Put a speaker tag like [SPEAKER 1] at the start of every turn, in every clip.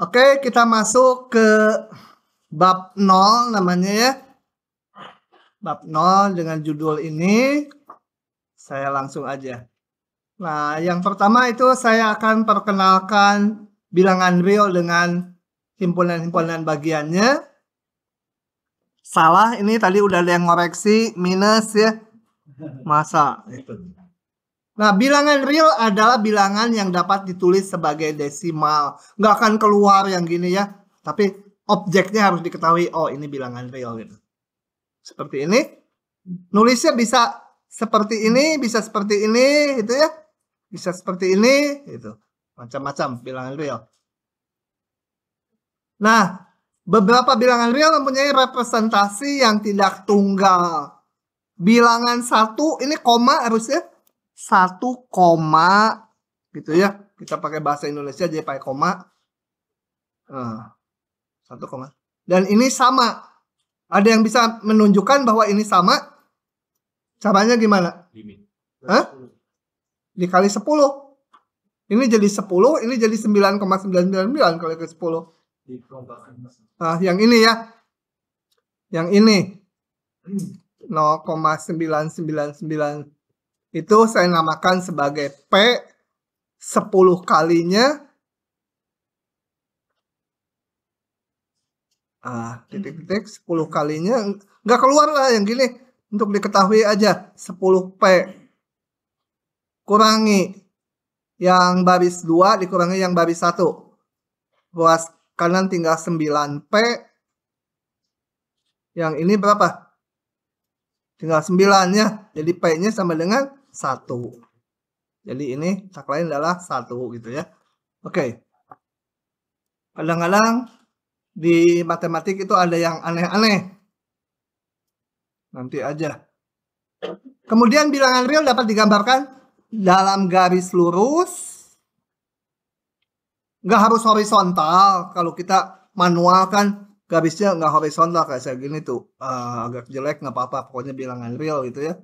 [SPEAKER 1] Oke, kita masuk ke bab 0 namanya ya. Bab 0 dengan judul ini. Saya langsung aja. Nah, yang pertama itu saya akan perkenalkan bilangan real dengan himpunan-himpunan bagiannya. Salah, ini tadi udah ada yang ngoreksi, minus ya. Masa itu. Nah, bilangan real adalah bilangan yang dapat ditulis sebagai desimal. Nggak akan keluar yang gini ya. Tapi objeknya harus diketahui, oh ini bilangan real gitu. Seperti ini. Nulisnya bisa seperti ini, bisa seperti ini, gitu ya. Bisa seperti ini, gitu. Macam-macam bilangan real. Nah, beberapa bilangan real mempunyai representasi yang tidak tunggal. Bilangan 1, ini koma harusnya. 1 koma, gitu ya. Kita pakai bahasa Indonesia jadi pakai koma. 1 koma. Dan ini sama. Ada yang bisa menunjukkan bahwa ini sama? Caranya gimana? Hah? Dikali 10. Ini jadi 10, ini jadi 9,999 kali ke 10. Nah, yang ini ya. Yang ini. 0,999 itu saya namakan sebagai P 10 kalinya. Titik-titik 10 kalinya. Nggak keluar lah yang gini. Untuk diketahui aja. 10P. Kurangi yang baris 2 dikurangi yang baris 1. Ruas kanan tinggal 9P. Yang ini berapa? Tinggal 9 ya. Jadi P-nya sama dengan 1. Jadi ini tak lain adalah 1 gitu ya. Oke. Kadang-kadang di matematik itu ada yang aneh-aneh. Nanti aja. Kemudian bilangan real dapat digambarkan dalam garis lurus. Nggak harus horizontal. Kalau kita manual kan garisnya nggak horizontal kayak saya gini tuh. Agak jelek nggak apa-apa. Pokoknya bilangan real gitu ya.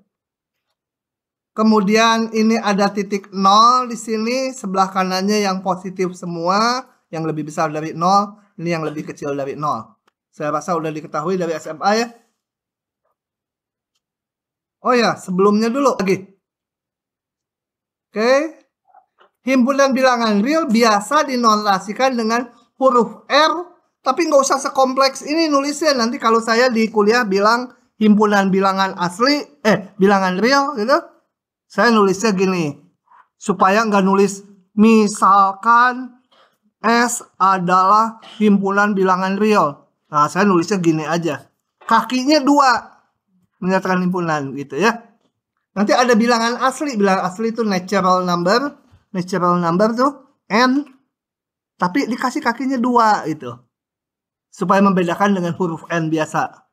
[SPEAKER 1] Kemudian ini ada titik 0 di sini. Sebelah kanannya yang positif semua. Yang lebih besar dari 0. Ini yang lebih kecil dari 0. Saya rasa udah diketahui dari SMA ya. Oh ya, sebelumnya dulu lagi. Oke. Himpunan bilangan real biasa dinotasikan dengan huruf R. Tapi nggak usah sekompleks ini nulisnya. Nanti kalau saya di kuliah bilang himpunan bilangan asli, bilangan real gitu. Saya nulisnya gini. Supaya nggak nulis misalkan S adalah himpunan bilangan real. Nah, saya nulisnya gini aja. Kakinya 2. Menyatakan himpunan gitu ya. Nanti ada bilangan asli. Bilangan asli itu natural number. Natural number tuh N. Tapi dikasih kakinya 2 itu. Supaya membedakan dengan huruf N biasa.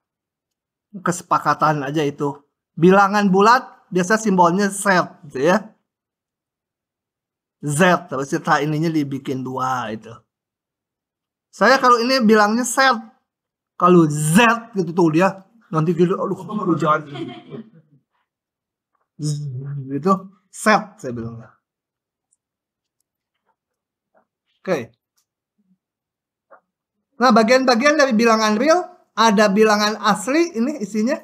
[SPEAKER 1] Kesepakatan aja itu. Bilangan bulat biasa simbolnya Z gitu ya. Z. Terus kita ininya dibikin 2 itu. Saya kalau ini bilangnya Z. Kalau Z gitu tuh dia. Nanti gitu, aduh, jangan. Gitu, set saya bilang. Oke. Nah, bagian-bagian dari bilangan real, ada bilangan asli, ini isinya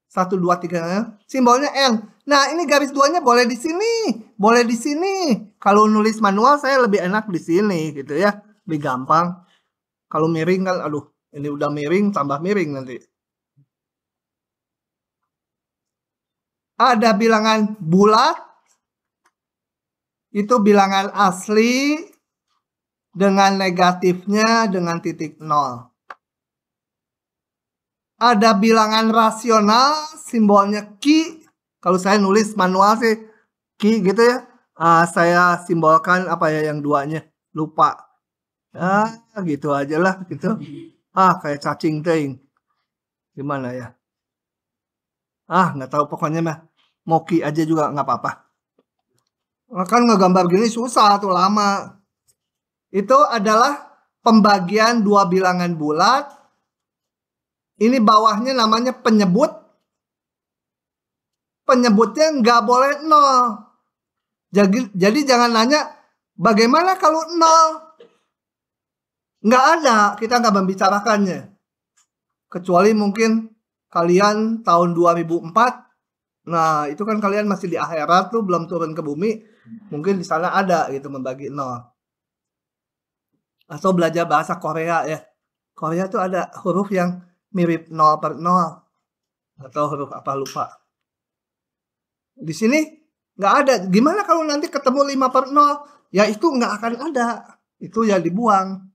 [SPEAKER 1] 1, 2, 3, simbolnya N. Nah, ini garis 2-nya boleh di sini, boleh di sini. Kalau nulis manual saya lebih enak di sini gitu ya, lebih gampang. Kalau miring kan, aduh, ini udah miring, tambah miring nanti. Ada bilangan bulat, itu bilangan asli dengan negatifnya dengan titik 0. Ada bilangan rasional, simbolnya Ki. Kalau saya nulis manual sih Ki gitu ya. Saya simbolkan apa ya yang 2-nya, lupa. Gitu aja lah gitu. Kayak cacing ting. Gimana ya? Nggak tahu pokoknya mah. Mau Ki aja juga nggak apa-apa. Kan ngegambar gini susah tuh lama. Itu adalah pembagian 2 bilangan bulat. Ini bawahnya namanya penyebut. Penyebutnya nggak boleh 0. Jadi jangan nanya bagaimana kalau 0. Nggak ada, kita nggak membicarakannya. Kecuali mungkin kalian tahun 2004, nah itu kan kalian masih di akhirat tuh, belum turun ke bumi. Mungkin di sana ada gitu membagi 0. Atau belajar bahasa Korea ya. Korea tuh ada huruf yang mirip 0/0. Atau huruf apa lupa. Di sini nggak ada. Gimana kalau nanti ketemu 5/0? Ya itu nggak akan ada. Itu ya dibuang.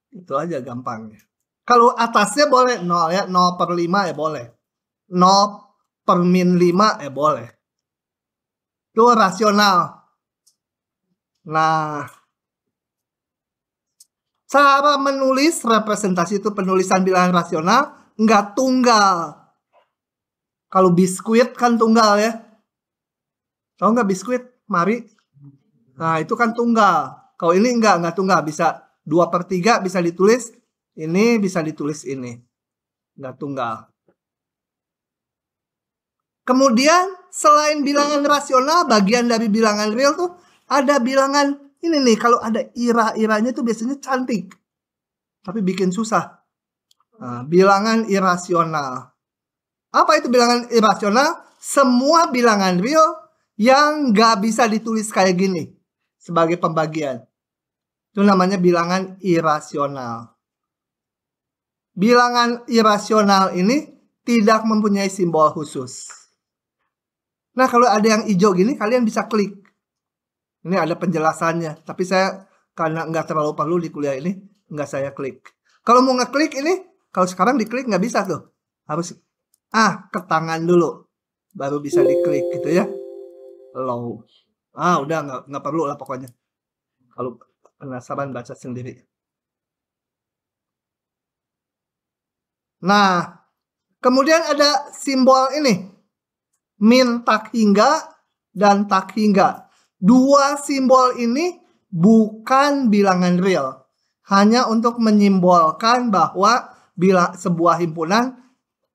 [SPEAKER 1] Itu aja gampangnya. Kalau atasnya boleh 0 ya. 0/5 ya boleh. 0/-5 ya boleh. Itu rasional. Nah, cara menulis representasi itu penulisan bilangan rasional nggak tunggal. Kalau biskuit kan tunggal ya. Tahu nggak biskuit? Mari. Nah itu kan tunggal. Kalau ini nggak tunggal. Bisa 2/3 bisa ditulis. Ini bisa ditulis ini. Nggak tunggal. Kemudian selain bilangan rasional, bagian dari bilangan real tuh ada bilangan ini nih. Kalau ada ira-iranya tuh biasanya cantik. Tapi bikin susah. Nah, bilangan irasional. Apa itu bilangan irasional? Semua bilangan real yang nggak bisa ditulis kayak gini sebagai pembagian. Itu namanya bilangan irasional. Bilangan irasional ini tidak mempunyai simbol khusus. Nah, kalau ada yang hijau gini, kalian bisa klik. Ini ada penjelasannya. Tapi saya karena nggak terlalu perlu di kuliah ini, nggak saya klik. Kalau mau ngeklik ini, kalau sekarang diklik nggak bisa tuh. Harus ke tangan dulu. Baru bisa diklik gitu ya. Low. Udah nggak perlu lah pokoknya. Kalau penasaran baca sendiri. Nah, kemudian ada simbol ini. Min tak hingga dan tak hingga. Dua simbol ini bukan bilangan real. Hanya untuk menyimbolkan bahwa bila sebuah himpunan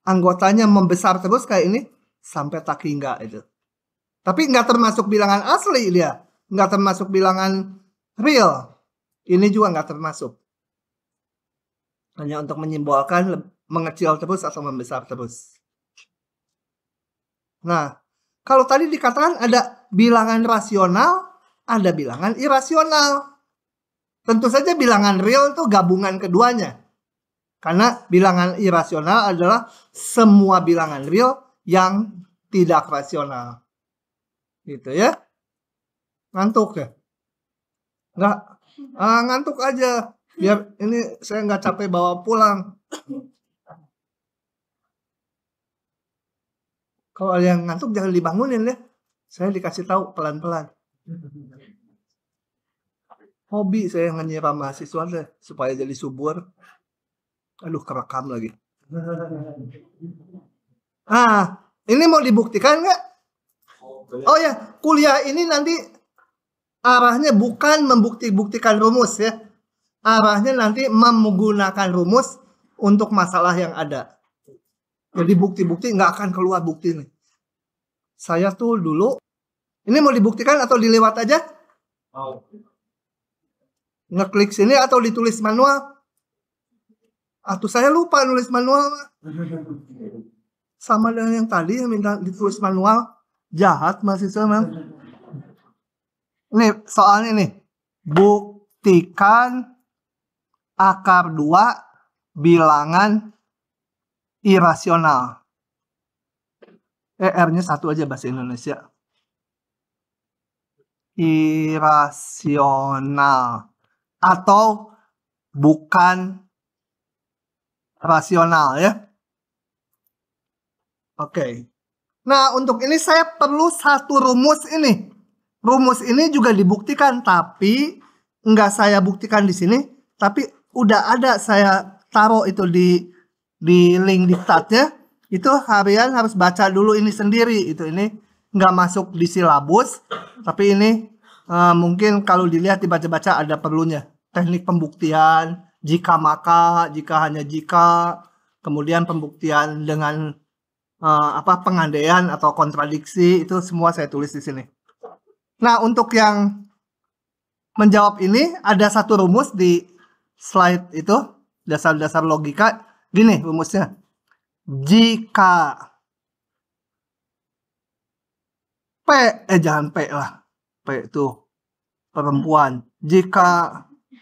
[SPEAKER 1] anggotanya membesar terus kayak ini sampai tak hingga itu. Tapi nggak termasuk bilangan asli dia. Nggak termasuk bilangan real. Ini juga nggak termasuk. Hanya untuk menyimbolkan mengecil terus atau membesar terus. Nah, kalau tadi dikatakan ada bilangan rasional, ada bilangan irasional. Tentu saja bilangan real itu gabungan keduanya. Karena bilangan irasional adalah semua bilangan real yang tidak rasional. Gitu ya. Ngantuk ya? Nggak? Ngantuk aja. Biar ini saya nggak capek bawa pulang. Kalau ada yang ngantuk jangan dibangunin ya. Saya dikasih tahu pelan-pelan. Hobi saya nyiram mahasiswa deh, supaya jadi subur. Aduh, kerekam lagi. Ini mau dibuktikan nggak? Oh ya, kuliah ini nanti arahnya bukan membuktikan rumus ya. Arahnya nanti menggunakan rumus untuk masalah yang ada. Jadi bukti-bukti nggak akan keluar bukti nih. Saya tuh dulu, ini mau dibuktikan atau dilewat aja? Ngeklik sini atau ditulis manual? Tuh saya lupa nulis manual. Sama dengan yang tadi yang minta ditulis manual. Jahat mahasiswa memang. Nih soalnya nih. Buktikan akar 2 bilangan irasional. R-nya 1 aja bahasa Indonesia. Irasional. Atau bukan rasional ya. Oke. Nah, untuk ini saya perlu satu rumus ini. Rumus ini juga dibuktikan, tapi nggak saya buktikan di sini. Tapi udah ada saya taruh itu di link diktatnya. Itu harian harus baca dulu ini sendiri. Ini nggak masuk di silabus. Tapi ini mungkin kalau dilihat dibaca-baca ada perlunya. Teknik pembuktian, jika maka, jika hanya jika. Kemudian pembuktian dengan pengandaian atau kontradiksi, itu semua saya tulis di sini. Nah, untuk yang menjawab ini ada satu rumus di slide itu, dasar-dasar logika, gini rumusnya. Jika P, jangan P lah. P itu perempuan. Jika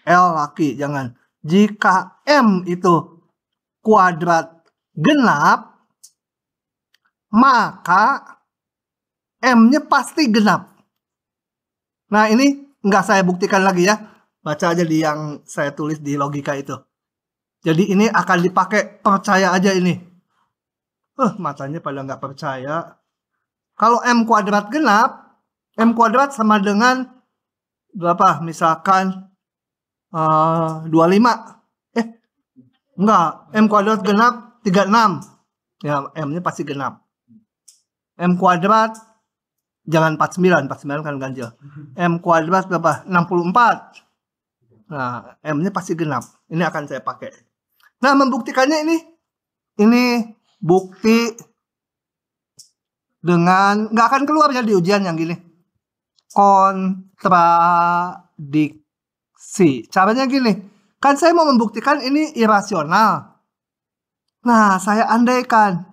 [SPEAKER 1] L laki, jangan. Jika M itu kuadrat genap, maka M-nya pasti genap. Nah, ini nggak saya buktikan lagi ya. Baca aja di yang saya tulis di logika itu. Jadi ini akan dipakai, percaya aja ini. Matanya pada nggak percaya. Kalau M kuadrat genap, M kuadrat sama dengan berapa? Misalkan 25. Enggak. M kuadrat genap 36. Ya, M-nya pasti genap. M kuadrat jangan 49, 49 kan ganjil. M kuadrat berapa? 64. Nah, M-nya pasti genap. Ini akan saya pakai. Nah, membuktikannya ini bukti dengan nggak akan keluar ya di ujian yang gini. Kontradiksi. Caranya gini. Kan saya mau membuktikan ini irasional. Nah, saya andaikan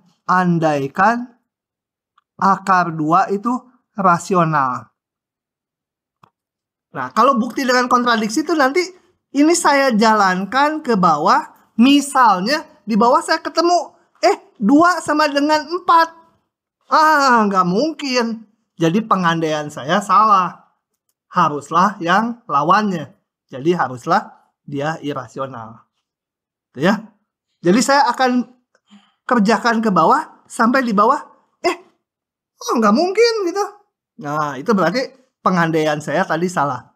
[SPEAKER 1] akar 2 itu rasional. Nah, kalau bukti dengan kontradiksi itu nanti ini saya jalankan ke bawah. Misalnya di bawah saya ketemu 2 sama dengan 4. Nggak mungkin. Jadi pengandaian saya salah. Haruslah yang lawannya. Jadi haruslah dia irasional. Gitu ya. Jadi saya akan kerjakan ke bawah sampai di bawah. Nggak mungkin gitu. Nah, itu berarti pengandaian saya tadi salah.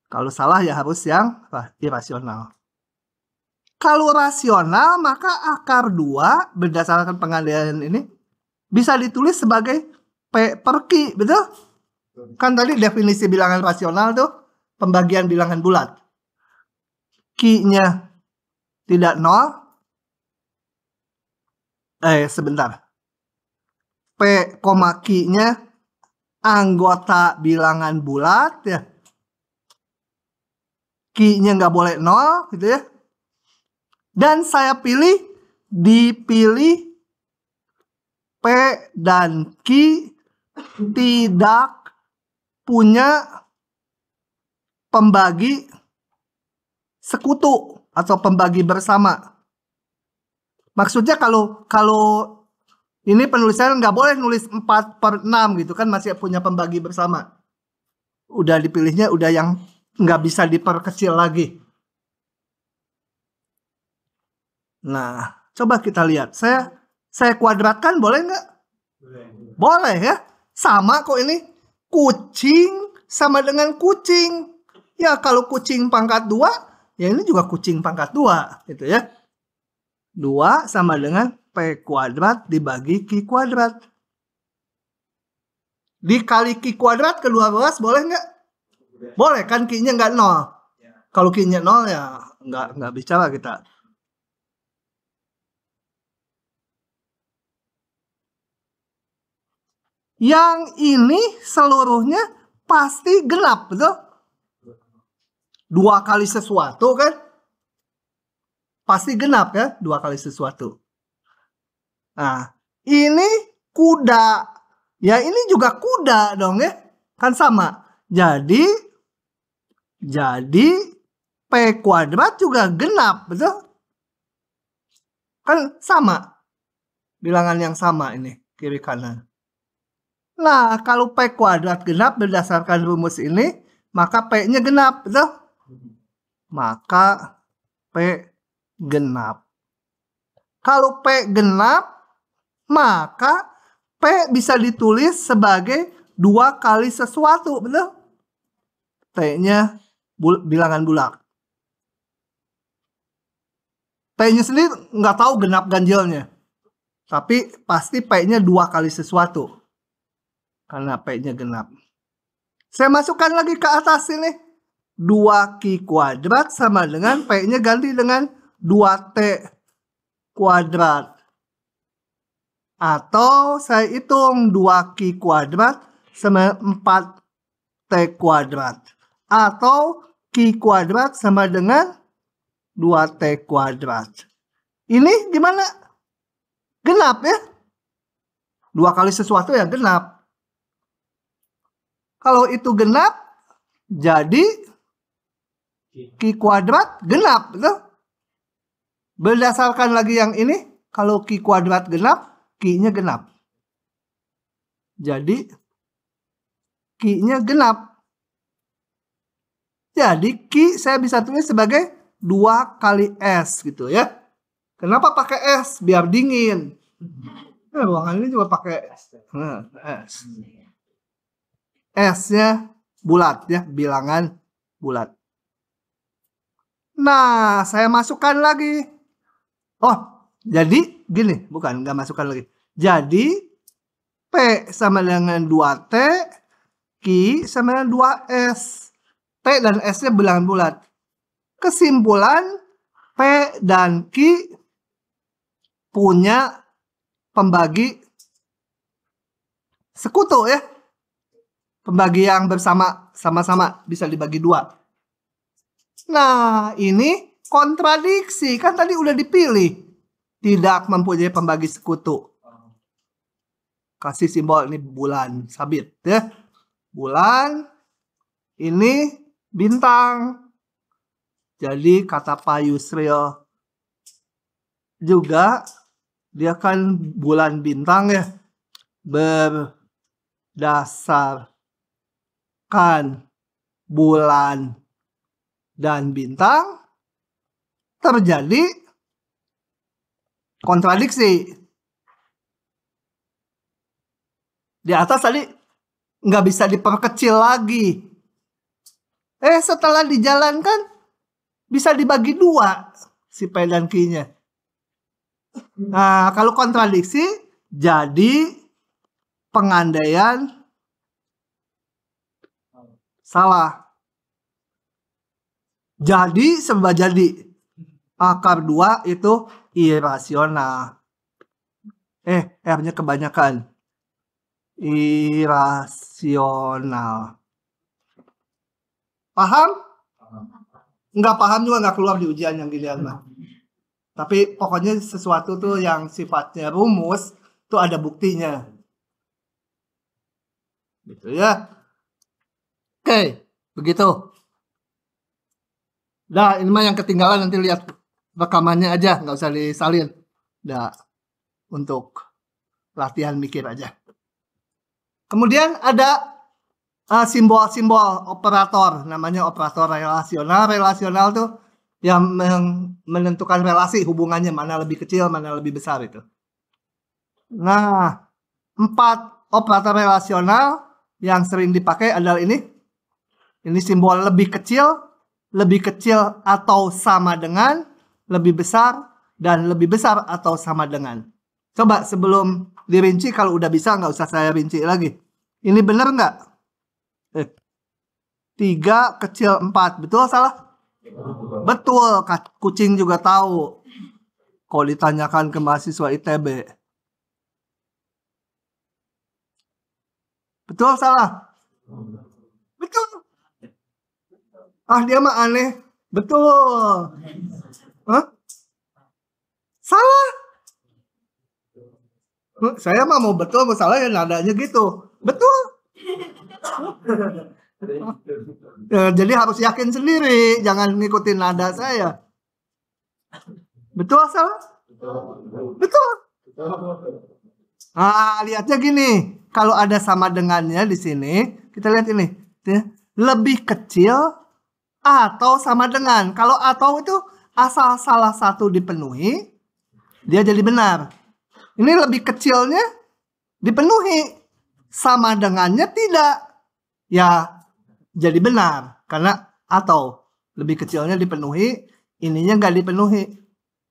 [SPEAKER 1] Kalau salah ya harus yang irasional. Kalau rasional maka akar 2 berdasarkan pengandaian ini bisa ditulis sebagai P per Q, betul? Kan tadi definisi bilangan rasional tuh pembagian bilangan bulat. Q-nya tidak 0. Sebentar. P, Q-nya anggota bilangan bulat ya. Q-nya nggak boleh 0 gitu ya. Dan saya dipilih P dan Q tidak punya pembagi sekutu atau pembagi bersama. Maksudnya kalau ini penulisan nggak boleh nulis 4/6 gitu kan, masih punya pembagi bersama. Udah dipilihnya udah yang nggak bisa diperkecil lagi. Nah, coba kita lihat. Saya kuadratkan boleh nggak? Boleh ya. Sama kok ini. Kucing sama dengan kucing. Ya kalau kucing pangkat 2, ya ini juga kucing pangkat 2 gitu ya. 2 sama dengan P kuadrat dibagi Q kuadrat. Dikali Q kuadrat kedua belas boleh nggak? Boleh kan, Q-nya nggak 0. Kalau Q-nya 0 ya nggak bicara kita. Yang ini seluruhnya pasti genap, betul? 2 kali sesuatu kan? Pasti genap ya, 2 kali sesuatu. Nah, ini kuda. Ya ini juga kuda dong ya. Kan sama. Jadi P kuadrat juga genap, betul? Kan sama. Bilangan yang sama ini, kiri kanan. Nah, kalau P kuadrat genap berdasarkan rumus ini, maka P-nya genap, betul? Maka P genap. Kalau P genap, maka P bisa ditulis sebagai 2 kali sesuatu, betul? T-nya bilangan bulat. T-nya sendiri nggak tahu genap ganjilnya. Tapi pasti P-nya 2 kali sesuatu. Karena P-nya genap. Saya masukkan lagi ke atas ini. 2Q kuadrat sama dengan P-nya ganti dengan 2T kuadrat. Atau saya hitung 2Q kuadrat sama 4T kuadrat. Atau Q kuadrat sama dengan 2T kuadrat. Ini gimana? Genap ya. 2 kali sesuatu ya genap. Kalau itu genap, jadi Q kuadrat genap. Betul? Berdasarkan lagi yang ini, kalau Q kuadrat genap, Q-nya genap. Jadi Q-nya genap. Jadi Q saya bisa tulis sebagai 2 kali S gitu ya. Kenapa pakai S? Biar dingin. Nah, ruangan ini juga pakai S. S-nya bulat ya, bilangan bulat. Nah, saya masukkan lagi. Oh, jadi gini, bukan, nggak masukkan lagi. Jadi P sama dengan 2T, Q sama dengan 2S. T dan S-nya bilangan bulat. Kesimpulan, P dan Q punya pembagi sekutu ya. Pembagi yang sama-sama bisa dibagi 2. Nah, ini kontradiksi. Kan tadi udah dipilih. Tidak mempunyai pembagi sekutu. Kasih simbol ini bulan sabit ya. Bulan, ini bintang. Jadi kata Pak Yusril juga, dia kan bulan bintang ya. Berdasarkan bulan dan bintang terjadi kontradiksi. Di atas tadi nggak bisa diperkecil lagi. Setelah dijalankan bisa dibagi 2 si P dan Q-nya. Nah, kalau kontradiksi jadi pengandaian salah. Jadi serba jadi. Akar 2 itu irasional. R-nya kebanyakan. Irasional. Paham? Nggak paham juga nggak keluar di ujian yang giliran mah. Tapi pokoknya sesuatu tuh yang sifatnya rumus tuh ada buktinya. Gitu ya. Oke, begitu. Nah, ini mah yang ketinggalan, nanti lihat rekamannya aja, nggak usah disalin. Nah, untuk latihan mikir aja. Kemudian ada simbol-simbol operator, namanya operator relasional. Relasional tuh yang menentukan relasi, hubungannya mana lebih kecil, mana lebih besar itu. Nah, 4 operator relasional yang sering dipakai adalah ini. Ini simbol lebih kecil atau sama dengan, lebih besar, dan lebih besar atau sama dengan. Coba sebelum dirinci, kalau udah bisa nggak usah saya rinci lagi. Ini benar nggak? 3 kecil 4, betul salah? Betul, kucing juga tahu. Kalau ditanyakan ke mahasiswa ITB. Betul salah? Betul. Dia mah aneh. Betul. Hah? Salah. Saya mah mau betul, mau salah ya nadanya gitu. Betul. Jadi harus yakin sendiri, jangan ngikutin nada saya. Betul salah? Betul. Nah, lihatnya gini. Kalau ada sama dengannya di sini, kita lihat ini. Lebih kecil atau sama dengan. Kalau atau itu asal salah satu dipenuhi, dia jadi benar. Ini lebih kecilnya dipenuhi, sama dengannya tidak. Ya jadi benar. Karena atau lebih kecilnya dipenuhi, ininya nggak dipenuhi.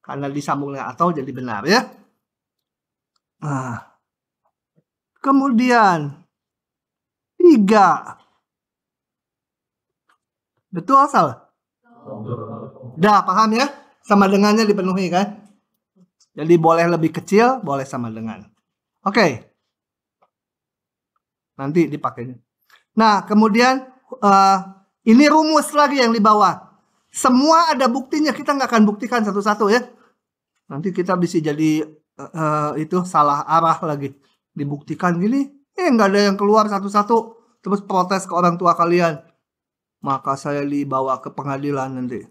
[SPEAKER 1] Karena disambung dengan atau jadi benar ya. Nah, kemudian 3. Betul salah? Udah paham ya? Sama dengannya dipenuhi kan? Jadi boleh lebih kecil, boleh sama dengan. Oke. Nanti dipakai. Nah, kemudian ini rumus lagi yang di bawah. Semua ada buktinya, kita nggak akan buktikan satu-satu ya. Nanti kita bisa jadi itu salah arah lagi. Dibuktikan gini, nggak ada yang keluar satu-satu. Terus protes ke orang tua kalian. Maka saya dibawa ke pengadilan nanti.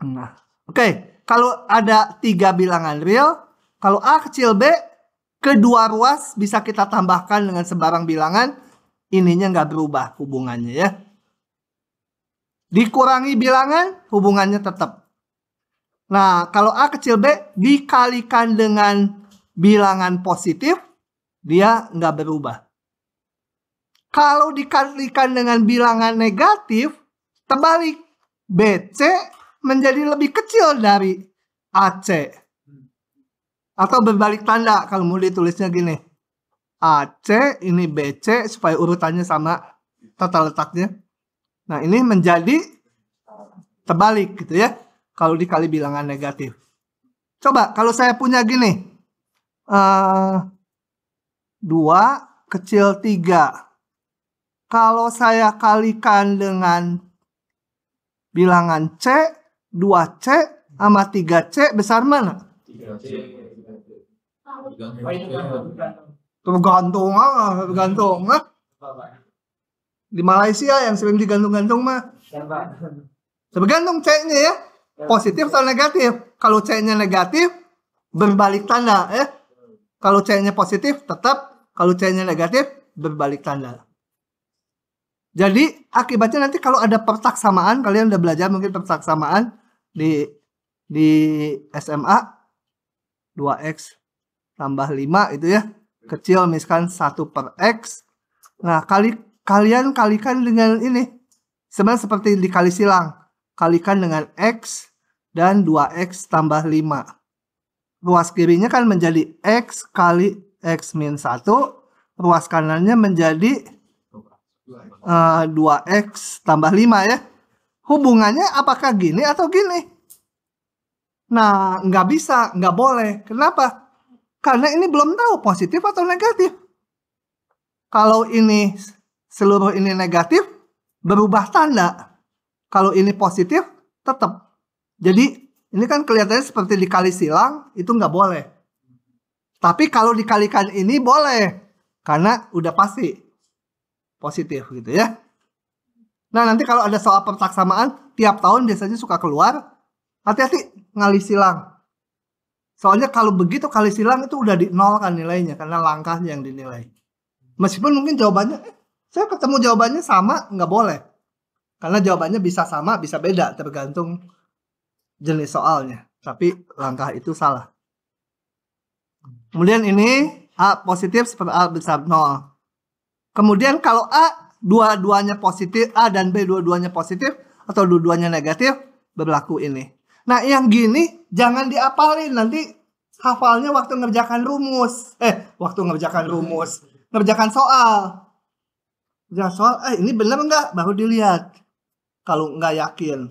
[SPEAKER 1] Nah, oke. Kalau ada 3 bilangan real, kalau A kecil B, kedua ruas bisa kita tambahkan dengan sebarang bilangan. Ininya nggak berubah hubungannya ya. Dikurangi bilangan, hubungannya tetap. Nah, kalau A kecil B dikalikan dengan bilangan positif, dia nggak berubah. Kalau dikalikan dengan bilangan negatif, terbalik. BC menjadi lebih kecil dari AC. Atau berbalik tanda, kalau mau ditulisnya gini. AC, ini BC, supaya urutannya sama tata letaknya. Nah, ini menjadi terbalik gitu ya. Kalau dikali bilangan negatif. Coba, kalau saya punya gini. 2 kecil 3. Kalau saya kalikan dengan bilangan C, 2C sama 3C besar mana?
[SPEAKER 2] 3C.
[SPEAKER 1] Tergantung. Di Malaysia yang sering digantung-gantung mah. Tergantung C-nya ya. Positif atau negatif. Kalau C-nya negatif, berbalik tanda ya. Kalau C-nya positif, tetap. Kalau C-nya negatif, berbalik tanda. Jadi, akibatnya nanti kalau ada pertaksamaan, kalian udah belajar mungkin pertaksamaan di SMA, 2X tambah 5 itu ya. Kecil misalkan 1/X. Nah, kalian kalikan dengan ini. Sebenarnya seperti dikali silang. Kalikan dengan X dan 2X tambah 5. Ruas kirinya kan menjadi X kali X min 1. Ruas kanannya menjadi 2X tambah 5 ya. Hubungannya apakah gini atau gini? Nah, nggak bisa, nggak boleh. Kenapa? Karena ini belum tahu positif atau negatif. Kalau ini seluruh ini negatif, berubah tanda. Kalau ini positif, tetap. Jadi, ini kan kelihatannya seperti dikali silang, itu nggak boleh. Tapi kalau dikalikan ini boleh. Karena udah pasti positif gitu ya. Nah, nanti kalau ada soal pertaksamaan, tiap tahun biasanya suka keluar. Hati-hati ngali silang. Soalnya kalau begitu kali silang itu udah dinolkan nilainya. Karena langkahnya yang dinilai. Meskipun mungkin jawabannya, saya ketemu jawabannya sama, nggak boleh. Karena jawabannya bisa sama, bisa beda. Tergantung jenis soalnya. Tapi langkah itu salah. Kemudian ini A positif seperti A besar 0. Kemudian kalau A dua-duanya positif, A dan B dua-duanya positif atau dua-duanya negatif, berlaku ini. Nah, yang gini jangan diapalin, nanti hafalnya waktu ngerjakan rumus. Ngerjakan soal. Ngerjakan soal, ini bener nggak? Baru dilihat. Kalau nggak yakin.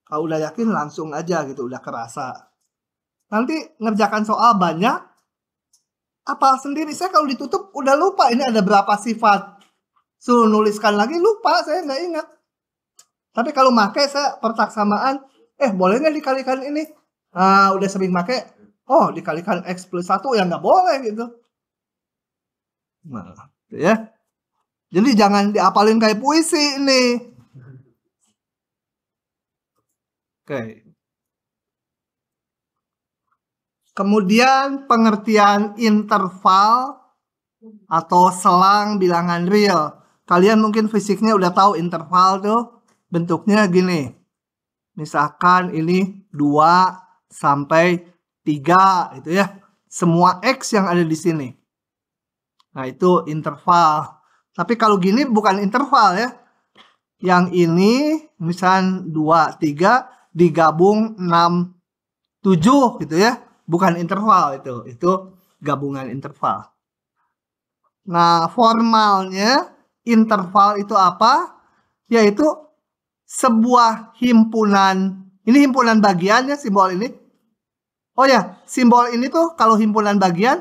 [SPEAKER 1] Kalau udah yakin langsung aja gitu, udah kerasa. Nanti ngerjakan soal banyak, apal sendiri. Saya kalau ditutup udah lupa ini ada berapa sifat. Suruh nuliskan lagi lupa, saya nggak ingat. Tapi kalau pakai saya pertaksamaan, boleh nggak dikalikan ini? Udah sering pakai, dikalikan X plus 1 ya nggak boleh gitu. Nah, ya. Jadi jangan diapalin kayak puisi ini. Oke. Kemudian pengertian interval atau selang bilangan real. Kalian mungkin fisiknya udah tahu interval tuh bentuknya gini. Misalkan ini 2 sampai 3 gitu ya. Semua X yang ada di sini. Nah, itu interval. Tapi kalau gini bukan interval ya. Yang ini misal 2, 3 digabung 6, 7 gitu ya. Bukan interval itu. Itu gabungan interval. Nah, formalnya interval itu apa? Yaitu sebuah himpunan. Ini himpunan bagiannya simbol ini. Oh ya, simbol ini tuh kalau himpunan bagian,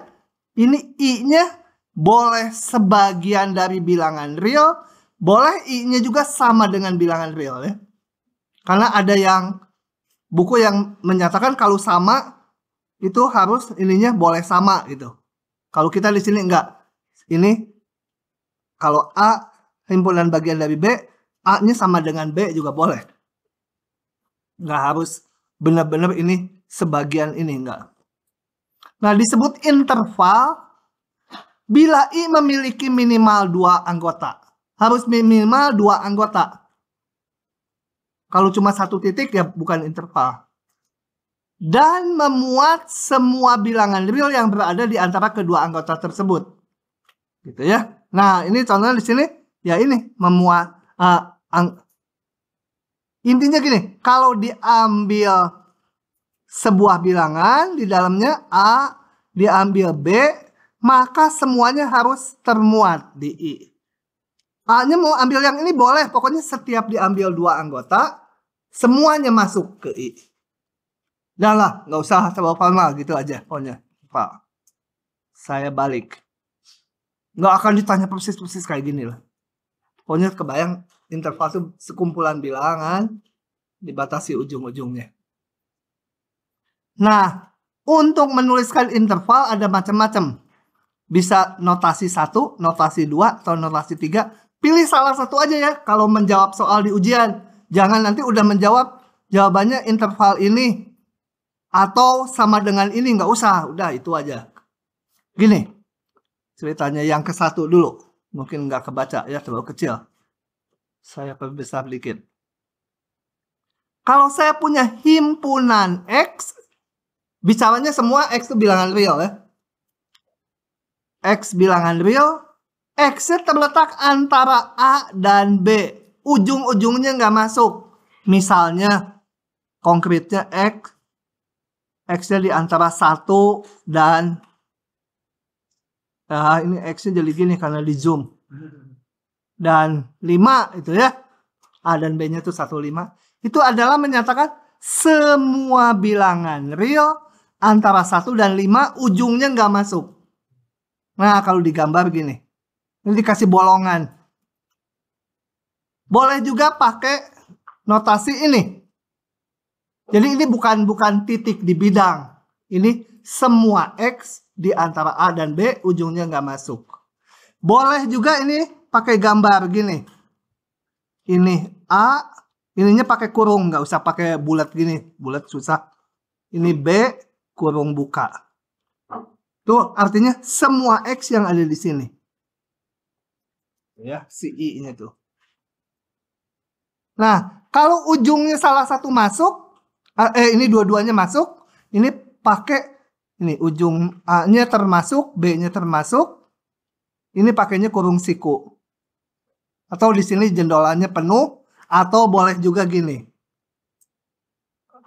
[SPEAKER 1] ini I-nya boleh sebagian dari bilangan real, boleh I-nya juga sama dengan bilangan real ya. Karena ada yang buku yang menyatakan kalau sama itu harus ininya boleh sama gitu. Kalau kita di sini enggak. Ini kalau A himpunan bagian dari B, A-nya sama dengan B juga boleh. Nggak harus benar-benar ini sebagian ini, enggak. Nah, disebut interval bila I memiliki minimal 2 anggota. Harus minimal 2 anggota. Kalau cuma 1 titik ya bukan interval. Dan memuat semua bilangan real yang berada di antara kedua anggota tersebut. Gitu ya. Nah, ini contohnya di sini ya ini memuat intinya gini, kalau diambil sebuah bilangan di dalamnya A diambil B, maka semuanya harus termuat di I. A-nya mau ambil yang ini boleh, pokoknya setiap diambil 2 anggota, semuanya masuk ke I. Udah lah, nggak usah terlalu formal gitu aja, pokoknya. Pak, saya balik. Nggak akan ditanya persis-persis kayak gini lah. Pokoknya kebayang interval itu sekumpulan bilangan dibatasi ujung-ujungnya. Nah, untuk menuliskan interval ada macam-macam. Bisa notasi 1, notasi 2, atau notasi 3. Pilih salah satu aja ya kalau menjawab soal di ujian. Jangan nanti udah menjawab jawabannya interval ini atau sama dengan ini, nggak usah. Udah itu aja. Gini, ceritanya yang ke-1 dulu. Mungkin nggak kebaca ya, terlalu kecil. Saya perbesar dikit. Kalau saya punya himpunan X, bicaranya semua X itu bilangan real ya. X bilangan real, X-nya terletak antara A dan B. Ujung-ujungnya nggak masuk. Misalnya, konkretnya X-nya di antara 1 dan ini X-nya jadi gini karena di zoom. Dan 5 itu ya. A dan B-nya itu 1, 5. Itu adalah menyatakan semua bilangan real antara 1 dan 5 ujungnya nggak masuk. Nah, kalau digambar gini. Ini dikasih bolongan. Boleh juga pakai notasi ini. Jadi ini bukan titik di bidang. Ini semua X di antara A dan B ujungnya nggak masuk. Boleh juga ini pakai gambar gini. Ini A, ininya pakai kurung, nggak usah pakai bulat gini. Bulat susah. Ini B, kurung buka. Tuh artinya semua X yang ada di sini. Ya, si I-nya tuh. Nah, kalau ujungnya salah satu masuk, ini dua-duanya masuk, ini pakai ini ujung A-nya termasuk, B-nya termasuk, ini pakainya kurung siku. Atau di sini jendolannya penuh, atau boleh juga gini.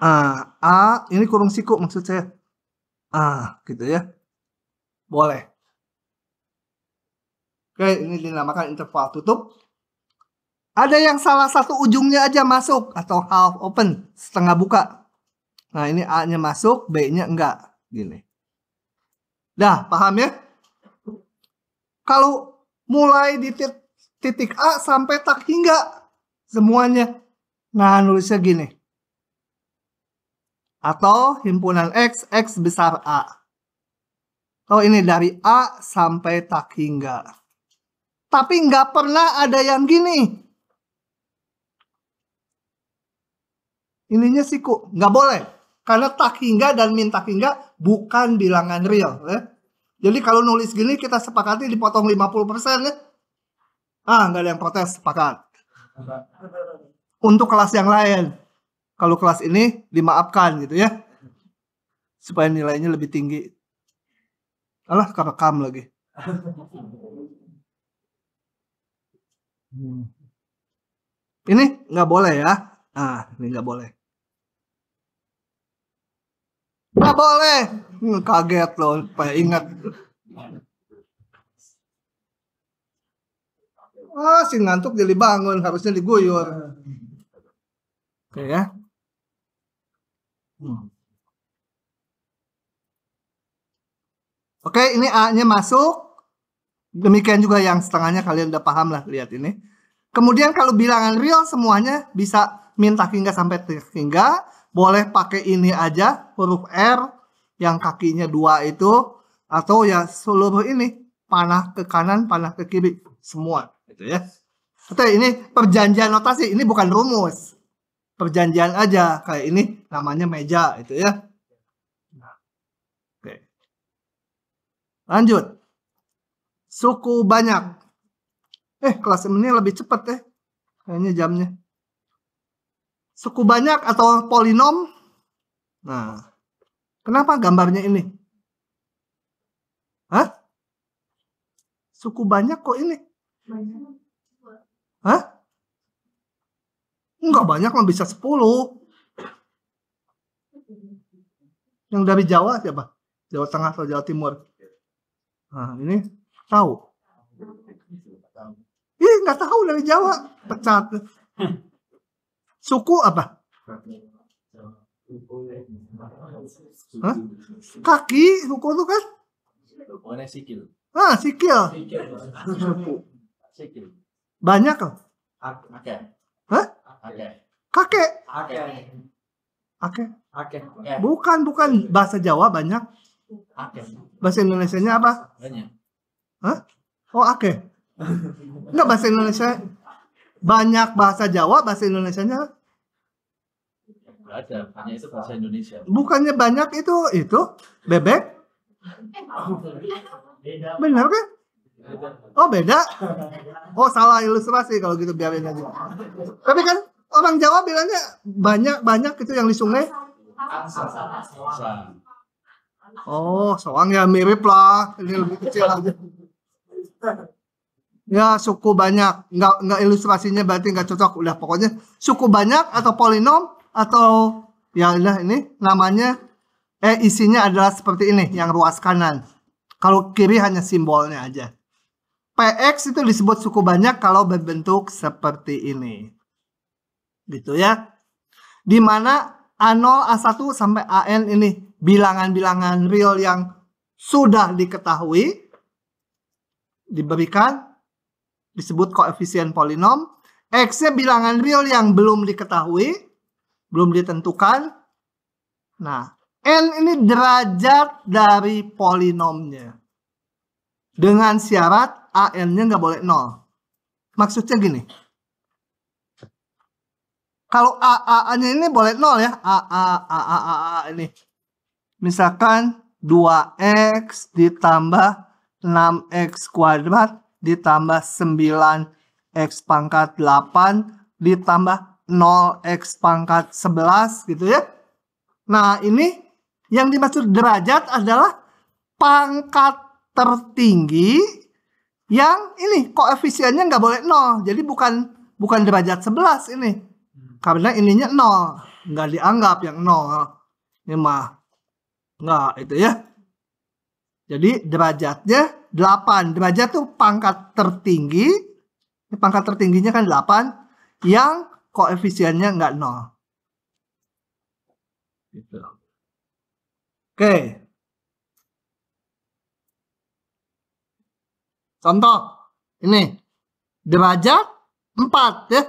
[SPEAKER 1] A, ini kurung siku maksud saya. Gitu ya. Boleh. Oke, ini dinamakan interval tutup. Ada yang salah satu ujungnya aja masuk atau half open, setengah buka. Nah, ini A-nya masuk, B-nya enggak. Gini. Dah, paham ya? Kalau mulai di titik A sampai tak hingga semuanya. Nah, nulisnya gini. Atau himpunan X, X besar A. Oh, ini dari A sampai tak hingga. Tapi nggak pernah ada yang gini. Ininya siku. Nggak boleh. Karena tak hingga dan min tak hingga bukan bilangan real. Ya. Jadi kalau nulis gini kita sepakati dipotong 50% ya. Nggak ada yang protes. Sepakat. Untuk kelas yang lain. Kalau kelas ini dimaafkan gitu ya. Supaya nilainya lebih tinggi. Alah, kerekam lagi. Ini nggak boleh ya. Ini nggak boleh. Nggak boleh. Kaget loh, supaya ingat. Si ngantuk jadi bangun, harusnya diguyur. Oke ya. Oke, ini A-nya masuk. Demikian juga yang setengahnya kalian udah paham lah, lihat ini. Kemudian kalau bilangan real semuanya bisa min tak hingga sampai titik hingga. Boleh pakai ini aja, huruf R yang kakinya 2 itu. Atau ya seluruh ini, panah ke kanan, panah ke kiri. Semua gitu ya. Atau ini perjanjian notasi, ini bukan rumus. Perjanjian aja, kayak ini namanya meja itu ya. Oke. Lanjut. Suku banyak. Kelas ini lebih cepat kayaknya jamnya. Suku banyak atau polinom. Nah, kenapa gambarnya ini? Hah? Suku banyak kok ini? Hah? Enggak banyak, mah bisa 10. Yang dari Jawa siapa? Jawa Tengah atau Jawa Timur? Nah, ini tahu. Nggak tahu dari Jawa. Pecat. Suku apa? Hah? Kaki, suku itu kan?
[SPEAKER 2] Sikil.
[SPEAKER 1] Sikil.
[SPEAKER 2] Sikil.
[SPEAKER 1] Banyak loh.
[SPEAKER 2] Akeh.
[SPEAKER 1] Hah? Kakek.
[SPEAKER 2] Akeh.
[SPEAKER 1] Bukan bahasa Jawa banyak.
[SPEAKER 2] Akeh.
[SPEAKER 1] Bahasa Indonesianya apa?
[SPEAKER 2] Banyak.
[SPEAKER 1] Hah? Oh, akeh. Enggak, bahasa Indonesia banyak, bahasa Jawa, bahasa Indonesianya
[SPEAKER 2] Ada, hanya itu bahasa Indonesia.
[SPEAKER 1] bukannya banyak itu bebek. Benar kan? Oh, beda. Oh, salah ilustrasi kalau gitu, biarin aja. Tapi kan orang Jawa bilangnya banyak itu yang di sungai. Oh, soang ya mirip lah. Ini lebih kecil aja. Ya, suku banyak. Nggak ilustrasinya berarti nggak cocok. Udah pokoknya suku banyak atau polinom atau ya udah ini namanya isinya adalah seperti ini yang ruas kanan. Kalau kiri hanya simbolnya aja. PX itu disebut suku banyak kalau berbentuk seperti ini. Gitu ya. Di mana A0, A1 sampai AN ini bilangan-bilangan real yang sudah diketahui diberikan disebut koefisien polinom. X-nya bilangan real yang belum diketahui, belum ditentukan. Nah, N ini derajat dari polinomnya. Dengan syarat AN-nya nggak boleh 0. Maksudnya gini. Kalau A-nya ini boleh 0 ya. A ini. Misalkan 2X ditambah 6X kuadrat ditambah 9X pangkat 8 ditambah 0X pangkat 11 gitu ya. Nah, ini yang dimaksud derajat adalah pangkat tertinggi yang ini koefisiennya nggak boleh 0. Jadi bukan derajat 11 ini. Karena ininya 0. Nggak dianggap yang 0. Ini mah nggak itu ya. Jadi derajatnya 8. Derajat tuh pangkat tertinggi. Ini pangkat tertingginya kan 8. Yang koefisiennya nggak 0. Gitu. Oke. Contoh. Ini. Derajat 4 ya.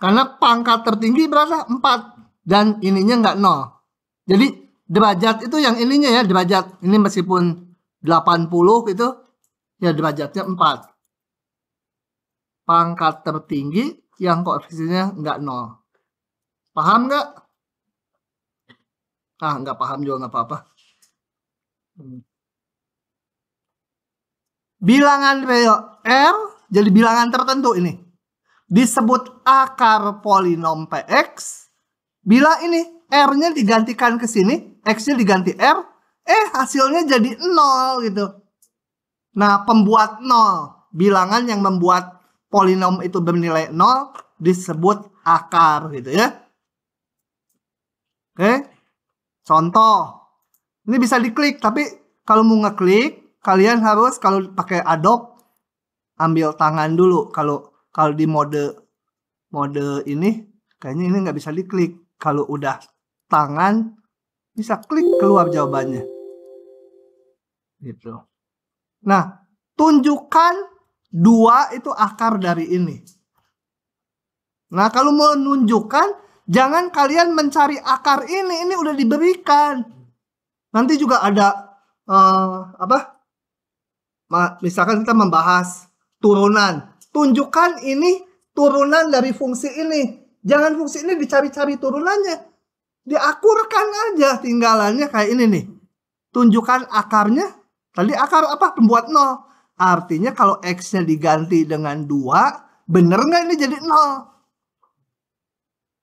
[SPEAKER 1] Karena pangkat tertinggi berapa? 4. Dan ininya nggak 0. Jadi derajat itu yang ininya ya. Derajat ini meskipun 80 gitu. Ya derajatnya 4. Pangkat tertinggi yang koefisiennya nggak 0. Paham nggak? Nggak paham juga nggak apa-apa. Bilangan real R jadi bilangan tertentu ini. Disebut akar polinom PX. Bila ini R-nya digantikan ke sini, X-nya diganti R, hasilnya jadi 0 gitu. Nah, pembuat 0, bilangan yang membuat polinom itu bernilai 0 disebut akar gitu ya. Oke. Contoh. Ini bisa diklik, tapi kalau mau ngeklik, kalian harus kalau pakai Adobe ambil tangan dulu. Kalau di mode ini kayaknya ini nggak bisa diklik. Kalau udah tangan bisa klik keluar jawabannya. Gitu. Nah, tunjukkan 2 itu akar dari ini. Nah, kalau mau menunjukkan, jangan kalian mencari akar ini udah diberikan. Nanti juga ada misalkan kita membahas turunan. Tunjukkan ini turunan dari fungsi ini. Jangan fungsi ini dicari-cari turunannya. Diakurkan aja tinggalannya kayak ini nih. Tunjukkan akarnya. Tadi akar apa? Pembuat 0. Artinya kalau X-nya diganti dengan 2, bener nggak ini jadi 0?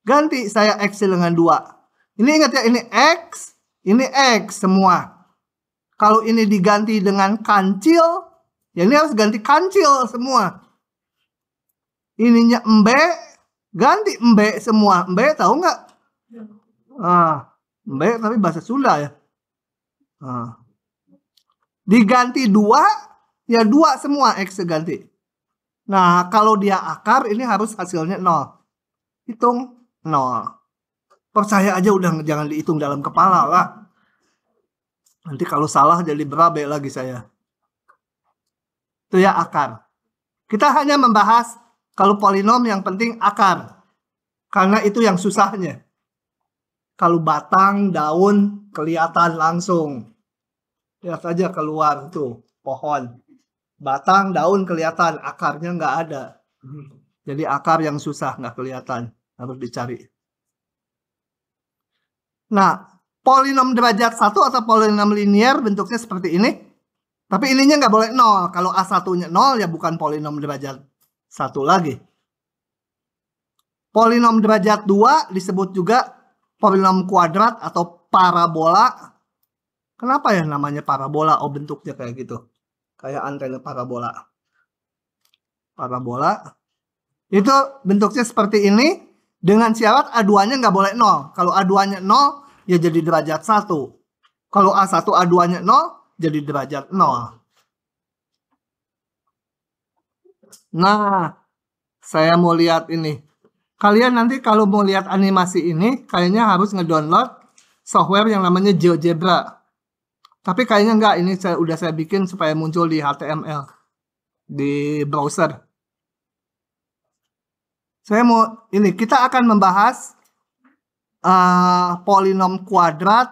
[SPEAKER 1] Ganti saya X dengan 2. Ini ingat ya, ini X semua. Kalau ini diganti dengan kancil, ya ini harus ganti kancil semua. Ininya embe, ganti embe semua. Embe tahu nggak? Embe tapi bahasa Sunda ya. Diganti 2, ya 2 semua X ganti. Nah, kalau dia akar, ini harus hasilnya 0. Hitung 0. Percaya aja, udah jangan dihitung dalam kepala lah. Nanti kalau salah jadi berabe lagi saya. Itu ya akar. Kita hanya membahas kalau polinom yang penting akar. Karena itu yang susahnya. Kalau batang, daun kelihatan langsung. Lihat saja keluar tuh pohon. Batang, daun kelihatan, akarnya nggak ada. Jadi akar yang susah, nggak kelihatan. Harus dicari. Nah, polinom derajat 1 atau polinom linier bentuknya seperti ini. Tapi ininya nggak boleh 0. Kalau A1-nya 0 ya bukan polinom derajat 1 lagi. Polinom derajat 2 disebut juga polinom kuadrat atau parabola. Kenapa ya namanya parabola? Oh, bentuknya kayak gitu. Kayak antena parabola. Parabola. Itu bentuknya seperti ini. Dengan syarat A2-nya nggak boleh 0. Kalau A2-nya 0, ya jadi derajat 1. Kalau A1 A2-nya 0, jadi derajat 0. Nah, saya mau lihat ini. Kalian nanti kalau mau lihat animasi ini, kayaknya harus ngedownload software yang namanya GeoGebra. Tapi kayaknya nggak, ini udah saya bikin supaya muncul di HTML. Di browser. Saya mau ini, kita akan membahas polinom kuadrat.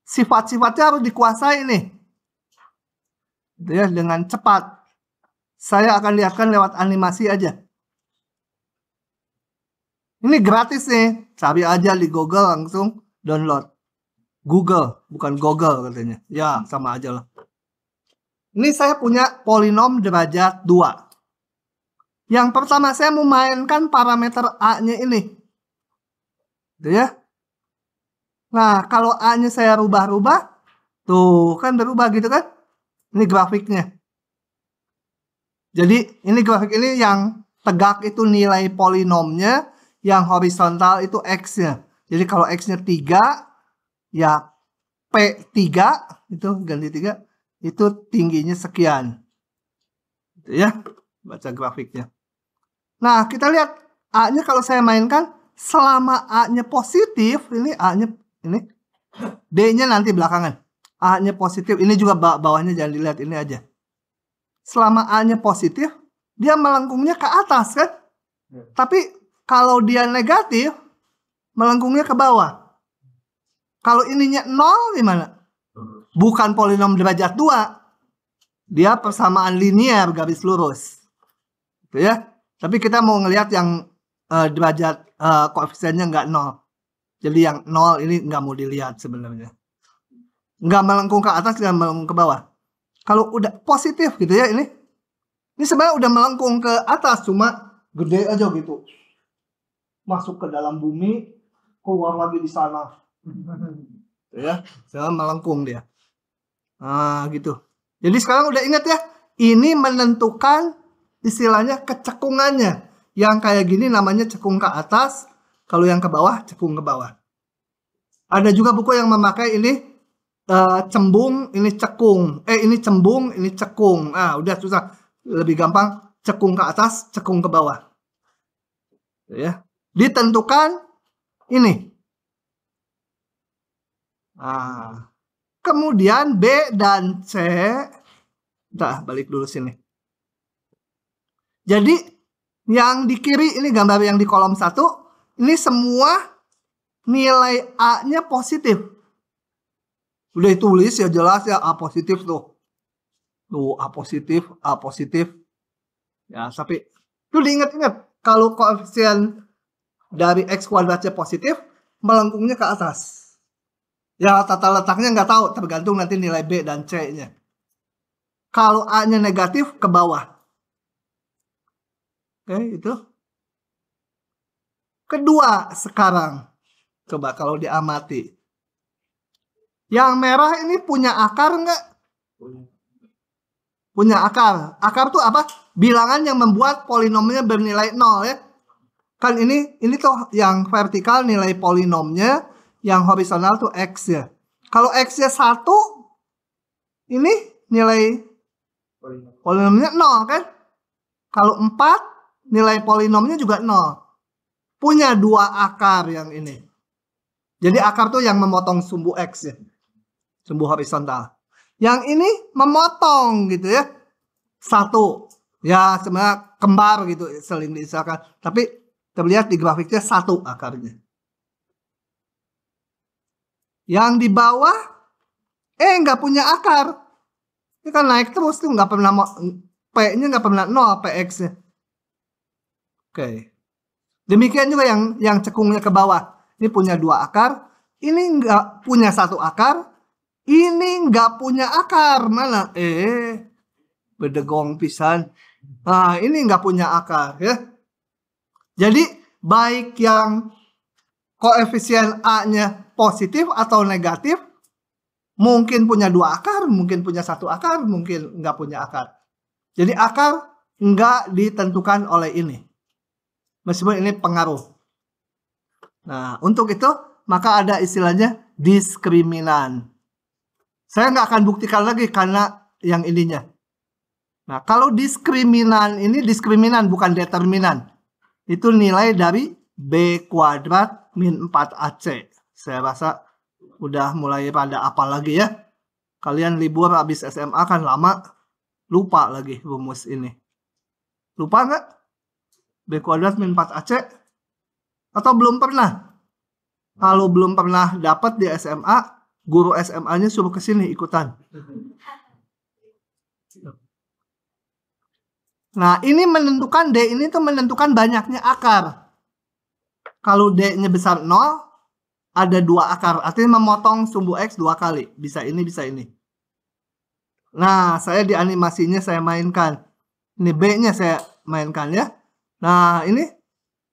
[SPEAKER 1] Sifat-sifatnya harus dikuasai nih. Ya, dengan cepat. Saya akan lihatkan lewat animasi aja. Ini gratis nih. Cari aja di Google, langsung download. Google, bukan Google katanya. Ya, sama aja lah. Ini saya punya polinom derajat 2. Yang pertama saya mau mainkan parameter A-nya ini. Gitu ya. Nah, kalau A-nya saya rubah-rubah, tuh kan berubah gitu kan. Ini grafiknya. Jadi ini grafik ini yang tegak itu nilai polinomnya, yang horizontal itu X-nya. Jadi kalau X-nya 3, ya P3, itu ganti 3, itu tingginya sekian. Gitu ya, baca grafiknya. Nah, kita lihat A-nya kalau saya mainkan, selama A-nya positif, ini A-nya ini, D-nya nanti belakangan. A-nya positif, ini juga bawahnya jangan dilihat, ini aja. Selama A-nya positif, dia melengkungnya ke atas kan? Tapi kalau dia negatif, melengkungnya ke bawah. Kalau ininya 0 gimana? Bukan polinom derajat 2. Dia persamaan linear garis lurus. Gitu ya. Tapi kita mau ngelihat yang derajat koefisiennya nggak 0. Jadi yang 0 ini nggak mau dilihat sebenarnya. Nggak melengkung ke atas, nggak melengkung ke bawah. Kalau udah positif gitu ya ini sebenarnya udah melengkung ke atas, cuma gede aja gitu. Masuk ke dalam bumi, keluar lagi di sana. Ya, sekarang melengkung dia. Nah, gitu. Jadi sekarang udah ingat ya, ini menentukan istilahnya kecekungannya. Yang kayak gini namanya cekung ke atas, kalau yang ke bawah cekung ke bawah. Ada juga buku yang memakai ini cembung, ini cekung. Ini cembung, ini cekung. Ah, udah susah. Lebih gampang cekung ke atas, cekung ke bawah. Ya. Ditentukan ini. Nah, kemudian B dan C. Balik dulu sini. Jadi Yang di kiri ini gambar yang di kolom 1. Ini semua nilai A-nya positif. Udah ditulis ya jelas ya A positif tuh. Tuh A positif, A positif. Ya, tapi itu diingat-ingat. Kalau koefisien dari X kuadratnya positif, melengkungnya ke atas. Ya tata letaknya nggak tahu, tergantung nanti nilai B dan C-nya. Kalau A-nya negatif, ke bawah. Oke, itu. Kedua sekarang. Coba kalau diamati. Yang merah ini punya akar nggak? Punya akar. Akar tuh apa? Bilangan yang membuat polinomnya bernilai 0 ya. Kan ini tuh yang vertikal nilai polinomnya, yang horizontal tuh X ya. Kalau X-nya 1, ini nilai polinomnya 0 kan? Kalau 4, nilai polinomnya juga 0. Punya 2 akar yang ini. Jadi akar tuh yang memotong sumbu X ya. Sumbu horizontal. Yang ini memotong gitu ya. 1. Ya sebenarnya kembar gitu sering diistilahkan. Tapi terlihat di grafiknya 1 akarnya. Yang di bawah nggak punya akar. Ini kan naik terus tuh, nggak pernah P-nya nggak pernah 0 PX-nya. Oke. Demikian juga yang cekungnya ke bawah. Ini punya 2 akar. Ini nggak punya 1 akar. Ini nggak punya akar. Mana? Bedegong pisan. Nah, ini nggak punya akar ya. Jadi baik yang koefisien A-nya positif atau negatif, mungkin punya 2 akar, mungkin punya 1 akar, mungkin nggak punya akar. Jadi akar nggak ditentukan oleh ini. Meskipun ini pengaruh. Nah, untuk itu maka ada istilahnya diskriminan. Saya nggak akan buktikan lagi karena yang ininya. Nah, kalau diskriminan ini diskriminan bukan determinan. Itu nilai dari B kuadrat min 4AC. Saya rasa udah mulai pada apa lagi ya. Kalian libur habis SMA kan lama. Lupa lagi rumus ini. Lupa nggak? B kuadrat min 4AC? Atau belum pernah? Kalau belum pernah dapat di SMA, guru SMA-nya suruh ke sini ikutan. Nah, ini menentukan D ini tuh menentukan banyaknya akar. Kalau D-nya besar 0, ada 2 akar. Artinya memotong sumbu X 2 kali. Bisa ini, bisa ini. Nah, saya di animasinya saya mainkan. Ini B-nya saya mainkan ya. Nah, ini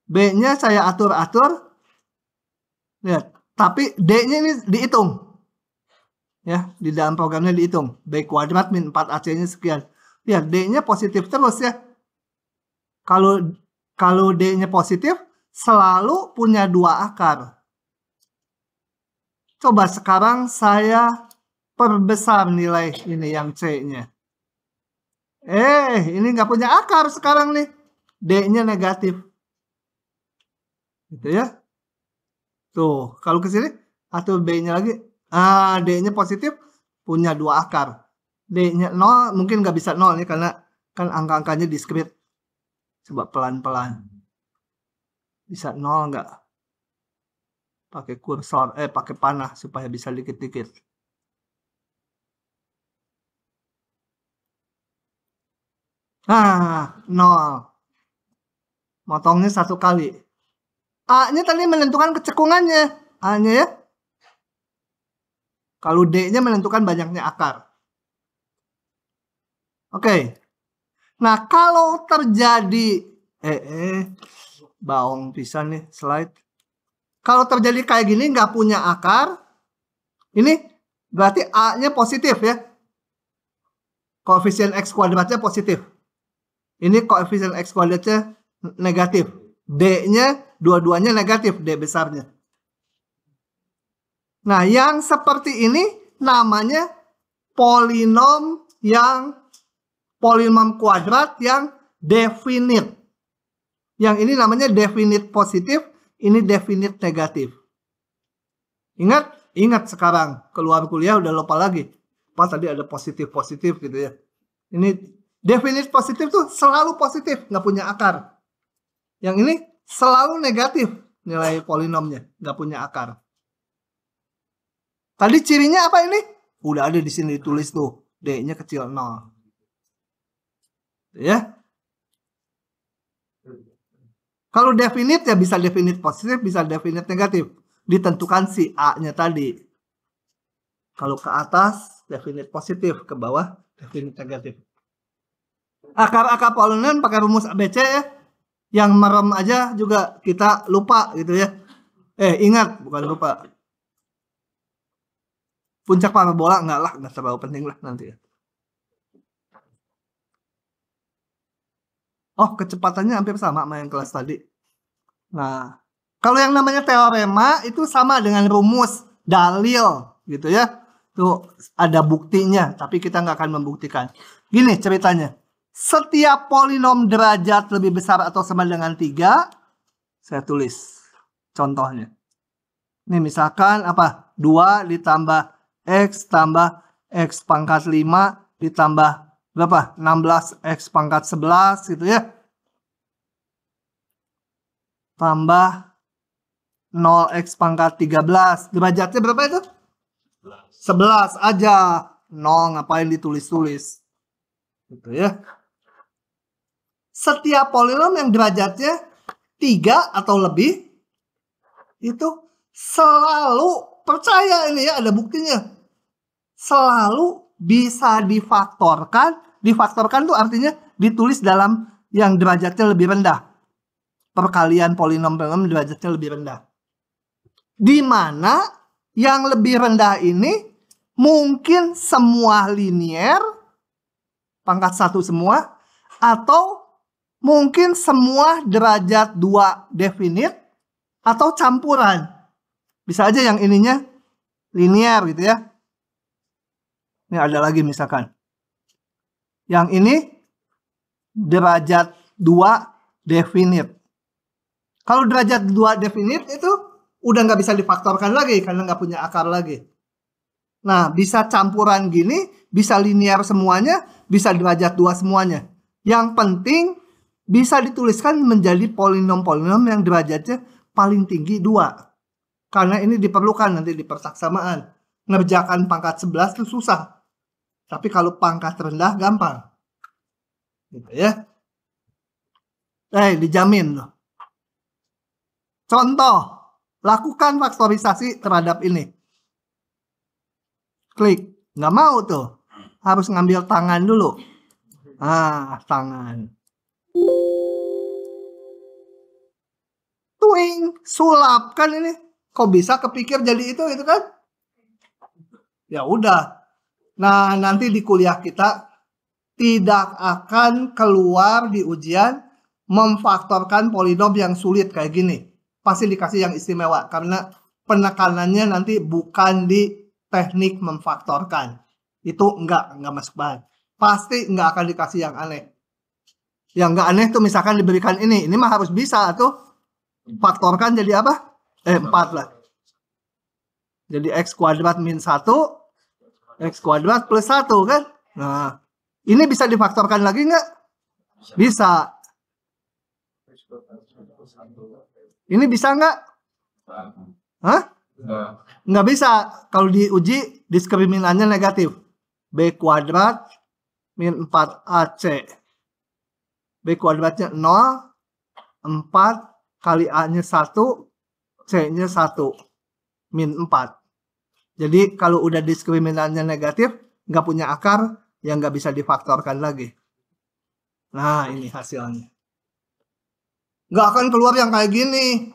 [SPEAKER 1] B-nya saya atur-atur. Lihat, tapi D-nya ini dihitung. Ya, di dalam programnya dihitung. B kuadrat min 4AC-nya sekian. Lihat, D-nya positif terus ya. Kalau D-nya positif, selalu punya 2 akar. Coba sekarang saya perbesar nilai ini yang C-nya. Ini nggak punya akar sekarang nih. D-nya negatif. Gitu ya. Tuh, kalau ke sini, atau B-nya lagi. D-nya positif, punya 2 akar. D-nya 0, mungkin nggak bisa 0 nih, karena kan angka-angkanya diskrit. Coba pelan-pelan. Bisa 0 nggak? Pakai kursor, pakai panah supaya bisa dikit-dikit. Nah, 0. Motongnya 1 kali. A-nya tadi menentukan kecekungannya. A-nya ya. Kalau D-nya menentukan banyaknya akar. Oke. Nah, kalau terjadi baong pisan nih slide. Kalau terjadi kayak gini nggak punya akar, ini berarti A-nya positif ya. Koefisien X kuadratnya positif. Ini koefisien X kuadratnya negatif. D-nya dua-duanya negatif, D besarnya. Nah, yang seperti ini namanya polinom kuadrat yang definite. Yang ini namanya definite positif, ini definite negatif. Ingat sekarang keluar kuliah udah lupa lagi. Pas tadi ada positif gitu ya. Ini definite positif tuh selalu positif, nggak punya akar. Yang ini selalu negatif nilai polinomnya, nggak punya akar. Tadi cirinya apa ini? Udah ada di sini ditulis tuh, D-nya kecil 0. Ya. Kalau definite ya bisa definite positif, bisa definite negatif. Ditentukan si A-nya tadi. Kalau ke atas definite positif, ke bawah definite negatif. Akar-akar polinom pakai rumus ABC ya. Yang merem aja juga kita lupa gitu ya. Ingat, bukan lupa. Puncak parabola enggak lah, enggak terlalu penting lah nanti ya. Oh, kecepatannya hampir sama sama yang kelas tadi. Nah, kalau yang namanya teorema itu sama dengan rumus, dalil gitu ya. Tuh ada buktinya, tapi kita nggak akan membuktikan. Gini ceritanya. Setiap polinom derajat lebih besar atau sama dengan 3, saya tulis contohnya. Ini misalkan apa? 2 ditambah X tambah X pangkat 5 ditambah berapa? 16 X pangkat 11 gitu ya. Tambah 0X pangkat 13. Derajatnya berapa itu? 11 aja. 0 ngapain ditulis-tulis. Gitu ya. Setiap polinom yang derajatnya 3 atau lebih itu selalu, percaya ini ya, ada buktinya, selalu bisa difaktorkan. Difaktorkan tuh artinya ditulis dalam yang derajatnya lebih rendah. Perkalian polinom-polinom derajatnya lebih rendah. Di mana yang lebih rendah ini mungkin semua linear, pangkat 1 semua, atau mungkin semua derajat 2 definite, atau campuran. Bisa aja yang ininya linear gitu ya. Ini ada lagi misalkan. Yang ini derajat 2 definite. Kalau derajat 2 definite itu udah nggak bisa difaktorkan lagi karena nggak punya akar lagi. Nah, bisa campuran gini, bisa linear semuanya, bisa derajat 2 semuanya. Yang penting bisa dituliskan menjadi polinom-polinom yang derajatnya paling tinggi 2. Karena ini diperlukan nanti di persaksamaan. Ngerjakan pangkat 11 itu susah. Tapi kalau pangkat rendah gampang. Gitu ya. Dijamin loh. Contoh, lakukan faktorisasi terhadap ini. Klik. Nggak mau tuh. Harus ngambil tangan dulu. Tangan. Tuing, sulap kan ini. Kok bisa kepikir jadi itu kan? Ya udah. Nah, nanti di kuliah kita tidak akan keluar di ujian memfaktorkan polinom yang sulit kayak gini. Pasti dikasih yang istimewa karena penekanannya nanti bukan di teknik memfaktorkan. Itu enggak masuk bahan. Pasti enggak akan dikasih yang aneh. Yang enggak aneh tuh misalkan diberikan ini mah harus bisa tuh. Faktorkan jadi apa? 4 lah. Jadi X kuadrat min 1, X kuadrat plus 1 kan? Nah, ini bisa difaktorkan lagi nggak? Bisa. Ini bisa nggak? Hah? Nggak bisa. Kalau diuji diskriminannya negatif. B kuadrat min 4AC. B kuadratnya 0, 4 kali A-nya 1, C-nya 1. Min 4. Jadi kalau udah diskriminannya negatif, nggak punya akar, yang nggak bisa difaktorkan lagi. Nah, ini hasilnya. Nggak akan keluar yang kayak gini.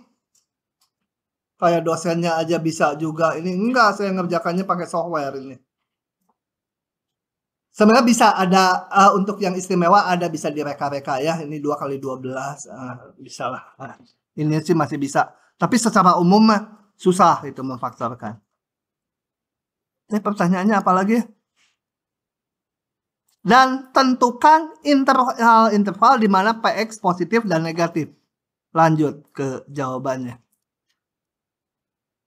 [SPEAKER 1] Kayak dosennya aja bisa juga. Ini enggak, saya ngerjakannya pakai software ini. Sebenarnya bisa ada, untuk yang istimewa ada bisa direka-reka ya. Ini 2 kali 12. Bisa lah. Ini sih masih bisa. Tapi secara umum mah susah itu memfaktorkan. Pertanyaannya apa lagi? Dan tentukan interval di mana Px positif dan negatif. Lanjut ke jawabannya.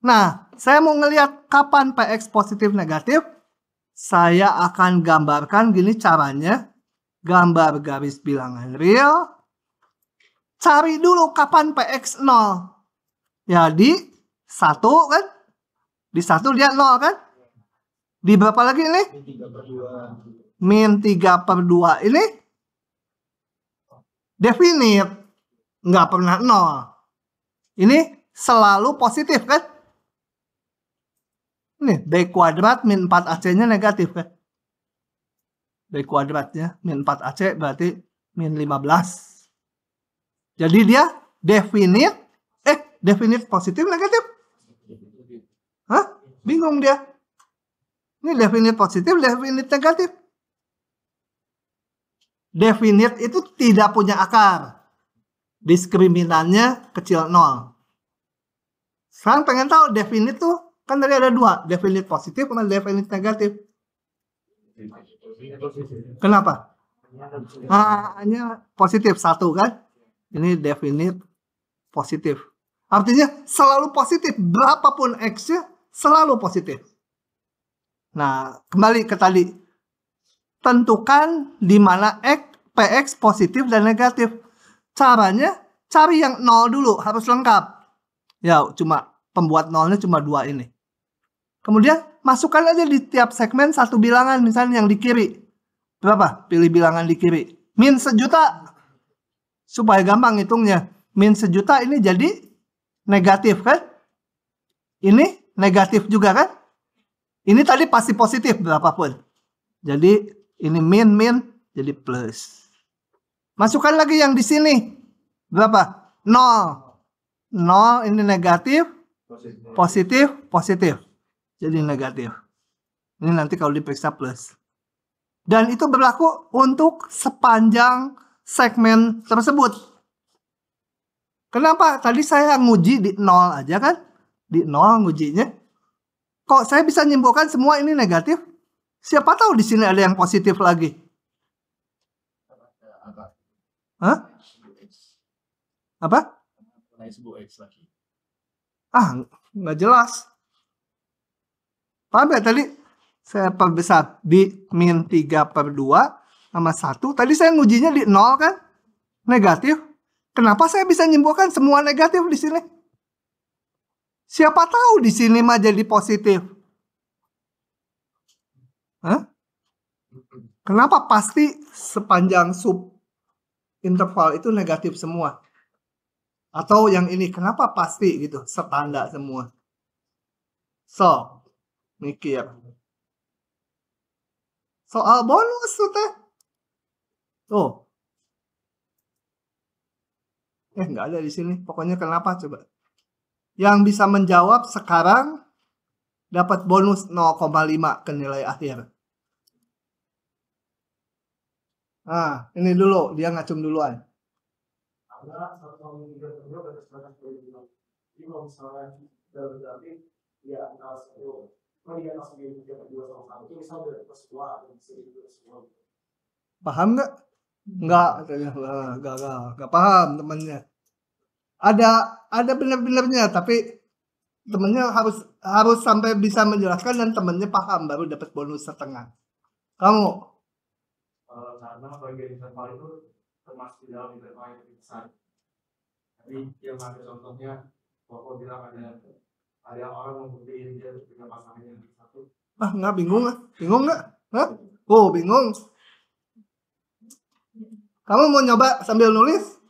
[SPEAKER 1] Nah, saya mau ngelihat kapan Px positif negatif. Saya akan gambarkan gini caranya. Gambar garis bilangan real. cari dulu kapan PX 0. Ya, di 1 kan? Di 1 dia 0 kan? Di berapa lagi ini? Min 3/2 ini definite. Nggak pernah 0. Ini selalu positif kan? Ini B kuadrat min 4AC-nya negatif kan? B kuadratnya min 4AC berarti min 15. Jadi dia definite positif negatif? Hah? Bingung dia. Ini definite positif, definite negatif. Definite itu tidak punya akar. Diskriminannya kecil 0. Sekarang pengen tahu definite tuh, kan tadi ada 2. Definite positif sama definite negatif. Kenapa? Hanya positif 1 kan? Ini definite positif. Artinya selalu positif. Berapapun X-nya selalu positif. Nah, kembali ke tadi. Tentukan di mana PX positif dan negatif. Caranya, cari yang 0 dulu. Harus lengkap. Ya, cuma pembuat 0-nya cuma 2 ini. Kemudian, masukkan aja di tiap segmen satu bilangan. Misalnya yang di kiri. Berapa? Pilih bilangan di kiri. Min 1 juta. Supaya gampang hitungnya. Min 1 juta ini jadi negatif kan? Ini negatif juga kan? Ini tadi pasti positif berapapun. Jadi ini min jadi plus. Masukkan lagi yang di sini. Berapa? 0. 0 ini negatif. Positif. Jadi negatif. Ini nanti kalau diperiksa plus. Dan itu berlaku untuk sepanjang segmen tersebut. Kenapa? Tadi saya nguji di 0 aja kan? Di 0 ngujinya. Kok saya bisa nyimpulkan semua ini negatif? Siapa tahu di sini ada yang positif lagi. Hah? Apa? Nggak jelas. Paham ya tadi? Saya perbesar di min 3/2 sama 1. Tadi saya ngujinya di 0 kan? Negatif. Kenapa saya bisa nyimpulkan semua negatif di sini? Siapa tahu di sini mah jadi positif. Hah? Kenapa pasti sepanjang sub interval itu negatif semua? Atau yang ini, kenapa pasti gitu, setanda semua? So, mikir. Soal bonus tuh teh. Tuh. Nggak ada di sini. Pokoknya kenapa coba? Yang bisa menjawab sekarang dapat bonus 0,5 ke nilai akhir. Nah, ini dulu. Dia ngacung duluan. Paham nggak? Nggak paham temannya. Ada benar-benarnya, tapi temennya harus sampai bisa menjelaskan dan temennya paham baru dapat bonus setengah. Kamu?
[SPEAKER 2] Karena bagian interval itu termasuk di dalam interval yang besar. Jadi yang ada contohnya, Bapak bilang ada orang membuktiin dia punya pasangan yang satu.
[SPEAKER 1] Nggak bingung nggak? Hah? Oh, bingung. Kamu mau nyoba sambil nulis?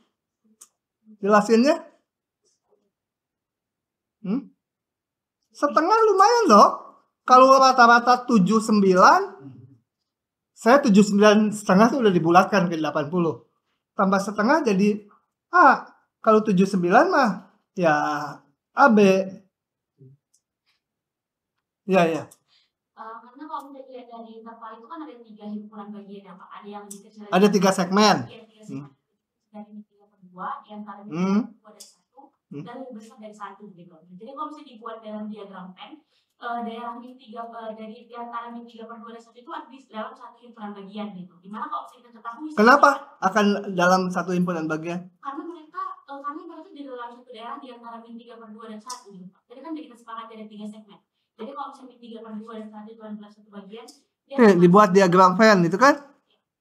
[SPEAKER 1] Jelasinnya? Setengah lumayan loh. Kalau rata-rata 79, saya 79,5 itu udah dibulatkan ke 80. Tambah setengah jadi A. Kalau 79 mah ya AB. Ya.
[SPEAKER 3] Karena kalau kita lihat dari interval itu kan ada 3 himpunan bagian ya Pak. Ada yang dikecil.
[SPEAKER 1] Ada 3 segmen.
[SPEAKER 3] Dari 3/2, di antara 3/2 dan 1, dan lebih besar dari 1 gitu. Jadi kalau misalnya dibuat dalam diagram Venn, daerah min 3 dari antara min 3/2 dan 1 itu ada di dalam satu himpunan bagian gitu. Dimana kalau misalnya kita ketahui.
[SPEAKER 1] Kenapa akan dalam satu himpunan bagian?
[SPEAKER 3] Karena mereka di dalam satu daerah di antara min 3/2 dan 1 gitu. Jadi kan kita sepakati ada 3 segmen. Jadi kalau misalnya min 3/2 dan 1 itu adalah satu bagian.
[SPEAKER 1] Dibuat diagram Venn itu kan?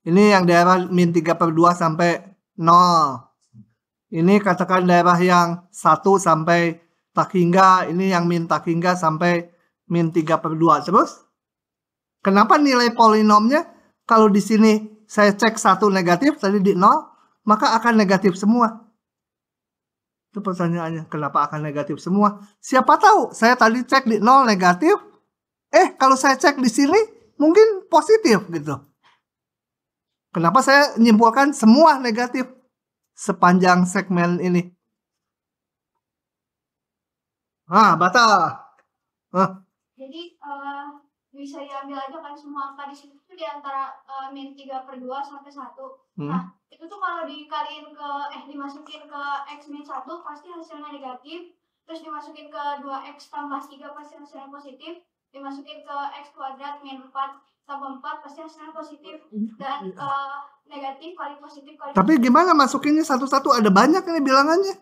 [SPEAKER 1] Ini yang daerah min 3/2 sampai 0. Ini katakan daerah yang 1 sampai tak hingga, ini yang min tak hingga sampai min 3/2. Terus, kenapa nilai polinomnya kalau di sini saya cek 1 negatif, tadi di 0, maka akan negatif semua? Itu pertanyaannya, kenapa akan negatif semua? Siapa tahu, saya tadi cek di 0 negatif, kalau saya cek di sini mungkin positif gitu. Kenapa saya menyimpulkan semua negatif sepanjang segmen ini? Batal.
[SPEAKER 4] Jadi bisa diambil aja kan semua angka di sini tuh di antara min 3/2 sampai 1. Nah, itu tuh kalau dikaliin ke dimasukin ke x min 1 pasti hasilnya negatif. Terus dimasukin ke 2x tambah 3 pasti hasilnya positif. Dimasukin ke x kuadrat min 4 tambah 4 pasti hasilnya positif. Dan negatif kali positif kali.
[SPEAKER 1] Tapi gimana masukinnya satu-satu? Ada banyak nih bilangannya.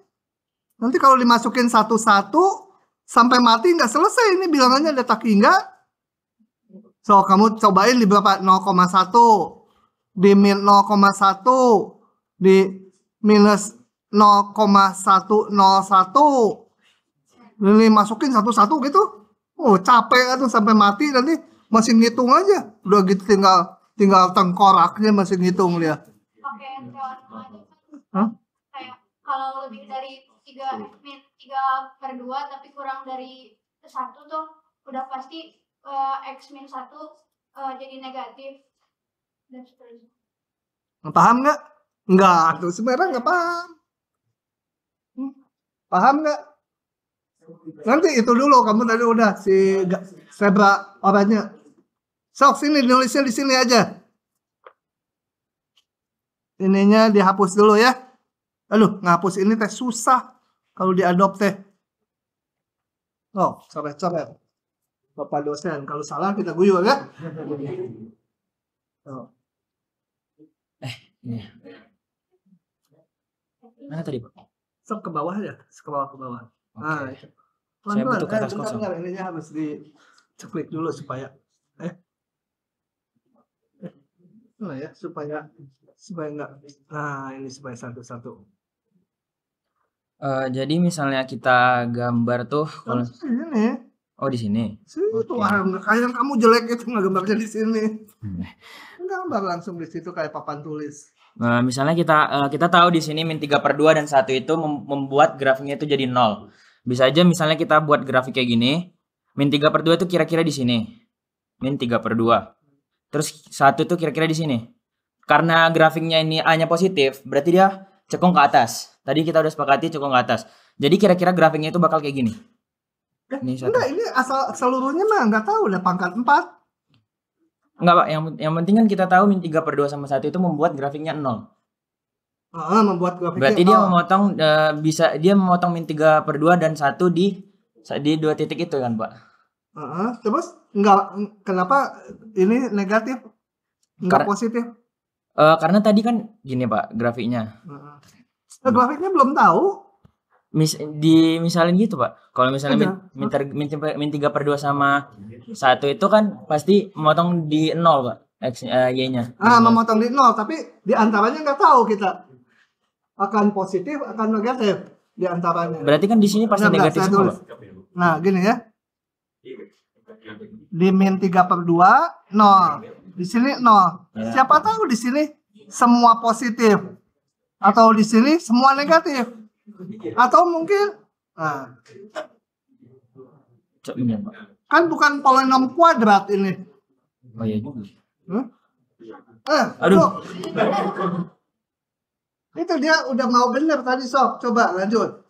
[SPEAKER 1] Nanti kalau dimasukin satu-satu sampai mati nggak selesai, ini bilangannya ada tak hingga. So, kamu cobain di berapa? 0,1, di min 0,1, di minus 0,101. Ini masukin satu-satu gitu. Oh, capek tuh sampai mati, nanti masih ngitung aja. Udah gitu tinggal tengkoraknya masih ngitung dia.
[SPEAKER 4] Pakai teorema aja kan. Kayak kalau lebih dari 3/2 tapi kurang dari 1 tuh udah pasti x min 1 jadi negatif dan seterusnya.
[SPEAKER 1] Paham nggak? Nggak tuh, sebenarnya nggak paham. Paham nggak? Nanti itu dulu, kamu tadi udah si zebra oranye. Sok sini nulisnya di sini aja. Ininya dihapus dulu ya. Aduh, ngapus ini teh susah kalau diadop teh. Oh, coret-coret. Bapak dosen, kalau salah kita guyur ya. Oh.
[SPEAKER 5] Ini. Mana tadi, Pak?
[SPEAKER 1] Sok ke bawah ya, ke bawah. Nah,
[SPEAKER 5] Oke.
[SPEAKER 1] itu.
[SPEAKER 5] Saya
[SPEAKER 1] Pelan-pelan,
[SPEAKER 5] butuh kertas kosong.
[SPEAKER 1] bentar, ininya harus diceklik dulu supaya ya, supaya enggak. Nah, ini supaya satu-satu.
[SPEAKER 5] Jadi misalnya kita gambar tuh kalau
[SPEAKER 1] Ini.
[SPEAKER 5] oh di sini.
[SPEAKER 1] Situ
[SPEAKER 5] Oke.
[SPEAKER 1] kayak kamu jelek itu nggak gambarnya di sini. Gambar langsung di situ kayak papan tulis.
[SPEAKER 5] Misalnya kita tahu di sini min 3/2 dan 1 itu membuat grafiknya itu jadi 0. Bisa aja misalnya kita buat grafik kayak gini. Min 3/2 itu kira-kira di sini. Min 3/2. Terus 1 itu kira-kira di sini. Karena grafiknya ini A-nya positif, berarti dia cekung ke atas. Tadi kita udah sepakati cekung ke atas. Jadi kira-kira grafiknya itu bakal kayak gini. Ini satu.
[SPEAKER 1] Enggak, ini asal seluruhnya mah nggak tahu, udah pangkat 4.
[SPEAKER 5] Enggak, Pak. Yang penting kan kita tahu min 3/2 sama 1 itu membuat grafiknya 0.
[SPEAKER 1] Membuat grafiknya.
[SPEAKER 5] Berarti dia memotong min 3/2 dan 1 di 2 titik itu kan, Pak?
[SPEAKER 1] Terus kenapa ini negatif? Enggak positif?
[SPEAKER 5] Karena tadi kan gini, Pak, grafiknya.
[SPEAKER 1] Grafiknya belum tahu.
[SPEAKER 5] Misalin gitu, Pak. Kalau misalnya min 3/2 sama 1 itu kan pasti memotong di 0, Pak. Y-nya.
[SPEAKER 1] Memotong di 0, tapi di antaranya nggak tahu kita akan positif, akan negatif di antaranya.
[SPEAKER 5] Berarti kan di sini pasti negatif semua, Pak.
[SPEAKER 1] Nah, gini ya. Di min 3/2 0. Di sini 0.
[SPEAKER 5] Ya.
[SPEAKER 1] Siapa tahu di sini semua positif atau di sini semua negatif. Atau mungkin
[SPEAKER 5] Iya, Pak.
[SPEAKER 1] kan bukan polinom kuadrat ini.
[SPEAKER 5] Oh iya juga.
[SPEAKER 1] Aduh. Itu dia udah mau bener tadi, Sob. Coba lanjut.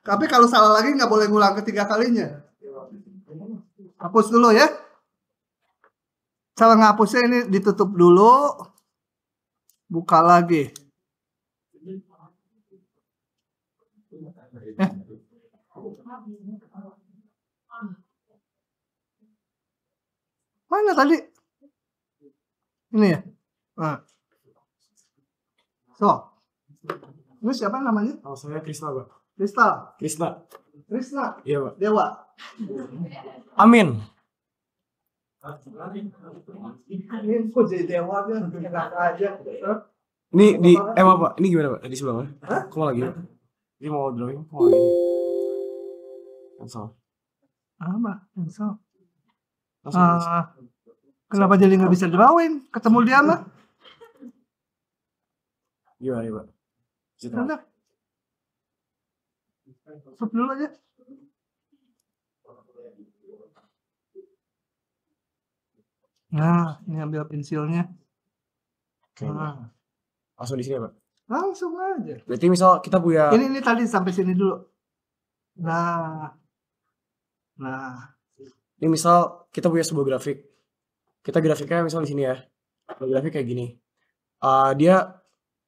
[SPEAKER 1] Tapi kalau salah lagi nggak boleh ngulang ketiga kalinya. Hapus dulu ya. Cara ngapusnya ini ditutup dulu. Buka lagi. Mana tadi? Ini ya? So. Ini siapa namanya?
[SPEAKER 2] Oh, saya Krisna, Pak.
[SPEAKER 1] Krisna.
[SPEAKER 2] Iya, Pak.
[SPEAKER 1] Dewa.
[SPEAKER 5] Amin.
[SPEAKER 1] Ini kok jadi dewa kan? Enak aja.
[SPEAKER 6] Ini di apa Pak? Ini gimana Pak? Di sebelah mana? Kok lagi? Ini mau drawing? Kok lagi? Cancel.
[SPEAKER 1] Apa? Cancel.
[SPEAKER 6] Langsung.
[SPEAKER 1] Kenapa jadi nggak bisa drawing? Ketemu dia mah?
[SPEAKER 6] Gimana nih Pak? Cerita.
[SPEAKER 1] Udah. Stop dulu aja. Nah, ini ambil pensilnya.
[SPEAKER 6] Oke.
[SPEAKER 1] Nah,
[SPEAKER 6] Langsung di sini ya Pak?
[SPEAKER 1] langsung aja.
[SPEAKER 6] Berarti misal kita punya
[SPEAKER 1] Ini tadi sampai sini dulu. Nah,
[SPEAKER 6] ini misal kita punya sebuah grafik. Kita grafiknya misal di sini ya. Grafik kayak gini. Dia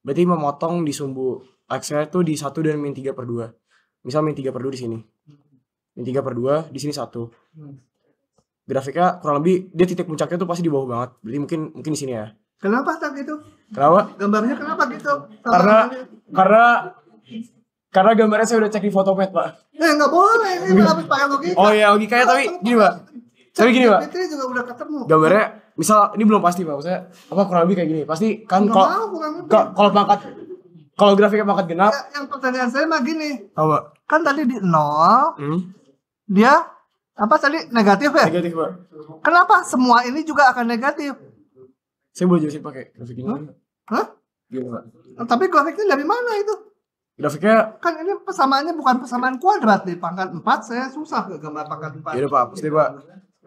[SPEAKER 6] berarti memotong di sumbu X-nya itu di 1 dan min 3 per 2. Misal min 3 per 2 di sini. Min 3 per 2 di sini 1. Grafiknya kurang lebih dia titik puncaknya tuh pasti di bawah banget. Berarti mungkin di sini ya.
[SPEAKER 1] kenapa tak gitu?
[SPEAKER 6] Kenapa?
[SPEAKER 1] Gambarnya kenapa gitu?
[SPEAKER 6] Karena gambarnya saya udah cek di Photomath, Pak.
[SPEAKER 1] Nggak boleh, ini harus pakai logika.
[SPEAKER 6] Oh iya, logikanya tapi gini, Pak. Tapi gini, Pak.
[SPEAKER 1] Fitri juga udah ketemu.
[SPEAKER 6] Gambarnya misal ini belum pasti, Pak. Maksudnya apa kurang lebih kayak gini. Pasti kan
[SPEAKER 1] Nggak mau, kurang lebih.
[SPEAKER 6] kalau grafiknya pangkat genap,
[SPEAKER 1] Ya, yang pertanyaan saya mah gini,
[SPEAKER 6] apa?
[SPEAKER 1] kan tadi di 0, dia apa tadi negatif ya?
[SPEAKER 6] Negatif, Pak.
[SPEAKER 1] Kenapa semua ini juga akan negatif?
[SPEAKER 6] Saya boleh jelasin pakai grafik ini.
[SPEAKER 1] Hah?
[SPEAKER 6] Gimana, Pak?
[SPEAKER 1] Tapi grafiknya dari mana itu?
[SPEAKER 6] Grafiknya
[SPEAKER 1] Kan ini persamaannya bukan persamaan kuadrat di pangkat 4, saya susah ke gambar pangkat 4.
[SPEAKER 6] ya udah, Pak, hapus deh, Pak.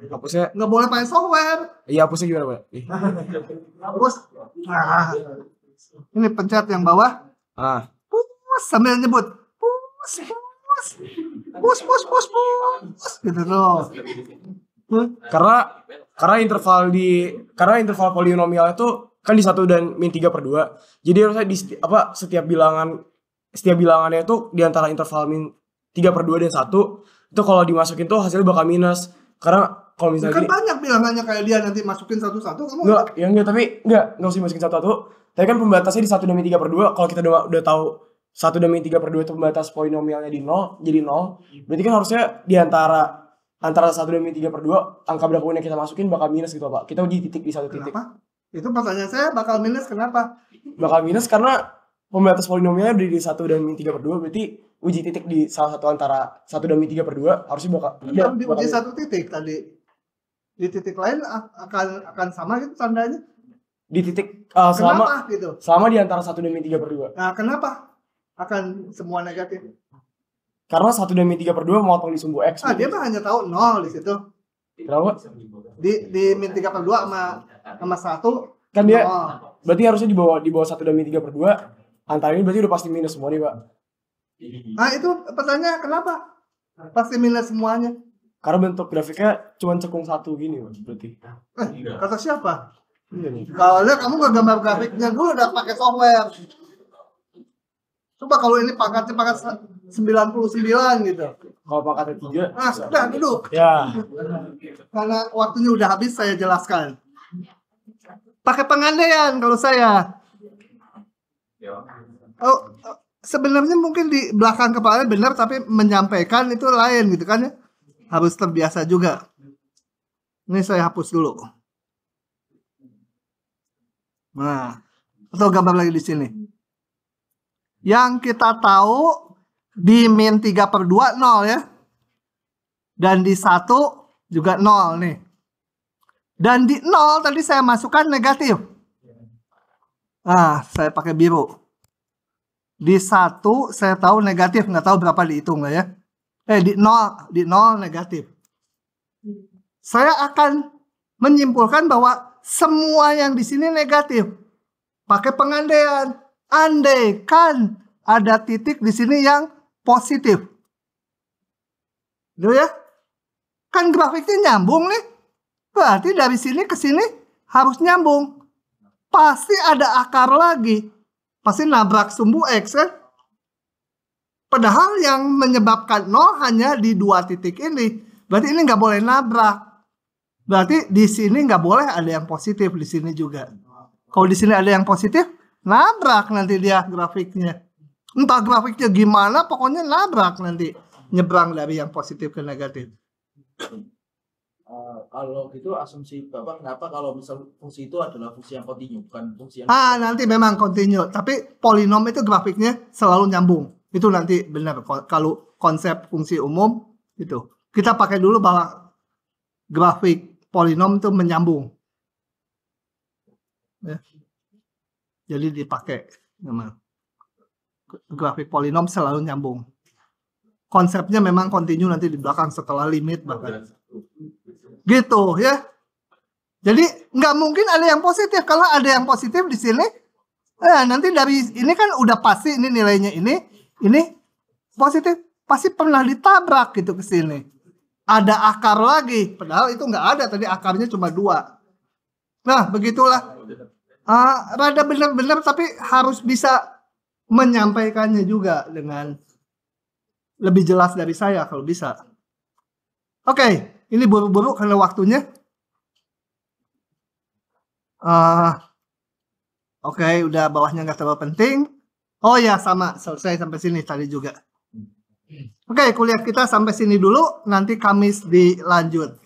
[SPEAKER 6] Hapusnya.
[SPEAKER 1] Nggak boleh pakai software.
[SPEAKER 6] Iya, hapusnya gimana, Pak? Nih.
[SPEAKER 1] Hapus. Nah, ini pencet yang bawah. Pus sambil nyebut. Pus. Gitu loh.
[SPEAKER 6] Karena interval polinomialnya tuh kan di 1 dan min 3 per 2. Jadi harusnya di setiap bilangannya itu di antara interval min 3 per 2 dan 1 itu kalau dimasukin tuh hasilnya bakal minus. Karena kalau misalnya
[SPEAKER 1] Kan
[SPEAKER 6] gini,
[SPEAKER 1] banyak bilangannya kayak dia nanti masukin satu-satu kamu.
[SPEAKER 6] enggak usah masukin satu-satu. Tapi kan pembatasnya di 1 dan min 3 per 2. Kalau kita udah tahu 1 dan min 3 per 2 itu pembatas polinomialnya di 0, jadi 0. Berarti kan harusnya di antara 1 dan min 3 per 2 angka berapapun yang kita masukin bakal minus gitu, Pak. Kita uji titik di satu titik.
[SPEAKER 1] Kenapa? Itu pertanyaan saya bakal minus kenapa?
[SPEAKER 6] Bakal minus karena pembatas polinomialnya dari 1 dan min 3 per 2. Berarti uji titik di salah satu antara 1 dan min 3 per 2 harusnya bakal
[SPEAKER 1] Kan diuji satu titik tadi. Di titik lain akan sama gitu tandanya.
[SPEAKER 6] di titik
[SPEAKER 1] Kenapa gitu?
[SPEAKER 6] selama di antara 1 dan min 3 per 2.
[SPEAKER 1] Nah, kenapa akan semua negatif?
[SPEAKER 6] Karena 1 dan min 3 per 2 memotong di sumbu X.
[SPEAKER 1] Dia mah hanya tahu 0 di situ.
[SPEAKER 6] Kenapa?
[SPEAKER 1] Di min 3 per 2 sama 1
[SPEAKER 6] Kan dia
[SPEAKER 1] 0.
[SPEAKER 6] berarti harusnya di bawah 1 dan min 3 per 2. Antara ini berarti udah pasti minus semua nih, Pak.
[SPEAKER 1] Nah, itu pertanyaan kenapa? Pasti minus semuanya.
[SPEAKER 6] Karena bentuk grafiknya cuma cekung satu gini, Pak, berarti.
[SPEAKER 1] Kata siapa?
[SPEAKER 6] Iya nih.
[SPEAKER 1] Kalau lihat kamu nggak gambar grafiknya dulu udah pakai software. Coba kalau ini pangkat 99 gitu.
[SPEAKER 6] Kalau pangkatnya 3.
[SPEAKER 1] Nah, sudah duduk.
[SPEAKER 6] Ya.
[SPEAKER 1] Karena waktunya udah habis saya jelaskan. Pakai pengandaian kalau saya. Sebenarnya mungkin di belakang kepala benar tapi menyampaikan itu lain gitu kan ya. Harus terbiasa juga. Ini saya hapus dulu. Nah, atau gambar lagi di sini. Yang kita tahu di min 3 per 2 0 ya. Dan di 1 juga 0 nih. Dan di 0 tadi saya masukkan negatif. Nah, saya pakai biru. Di 1 saya tahu negatif, nggak tahu berapa dihitung lah ya. Di 0 negatif. Saya akan menyimpulkan bahwa semua yang di sini negatif. Pakai pengandaian. Andaikan ada titik di sini yang positif. Duh ya. Kan grafiknya nyambung nih. Berarti dari sini ke sini harus nyambung. Pasti ada akar lagi. Pasti nabrak sumbu X kan. Padahal yang menyebabkan 0 hanya di 2 titik ini. Berarti ini nggak boleh nabrak. Berarti di sini nggak boleh ada yang positif, di sini juga. Kalau di sini ada yang positif, nabrak nanti dia grafiknya. Entah grafiknya gimana, pokoknya nabrak nanti. Nyebrang dari yang positif ke negatif.
[SPEAKER 7] Kalau gitu asumsi Bapak kenapa kalau misal fungsi itu adalah fungsi yang kontinu bukan fungsi yang
[SPEAKER 1] Nanti memang continue, tapi polinom itu grafiknya selalu nyambung. Itu nanti benar kalau konsep fungsi umum itu. Kita pakai dulu bahwa grafik polinom itu menyambung. Ya. Jadi dipakai memang. Grafik polinom selalu nyambung. Konsepnya memang continue nanti di belakang setelah limit bahkan. Gitu ya. Jadi nggak mungkin ada yang positif. Kalau ada yang positif di sini, nanti dari ini kan udah pasti ini nilainya ini positif, pasti pernah ditabrak gitu ke sini. Ada akar lagi, padahal itu nggak ada tadi, akarnya cuma 2. Nah begitulah. Rada benar-benar tapi harus bisa menyampaikannya juga dengan lebih jelas dari saya kalau bisa. Oke. Ini buru-buru karena waktunya. Oke, udah bawahnya nggak terlalu penting. Oh ya, sama. Selesai sampai sini tadi juga. Oke, kuliah kita sampai sini dulu. Nanti Kamis dilanjut.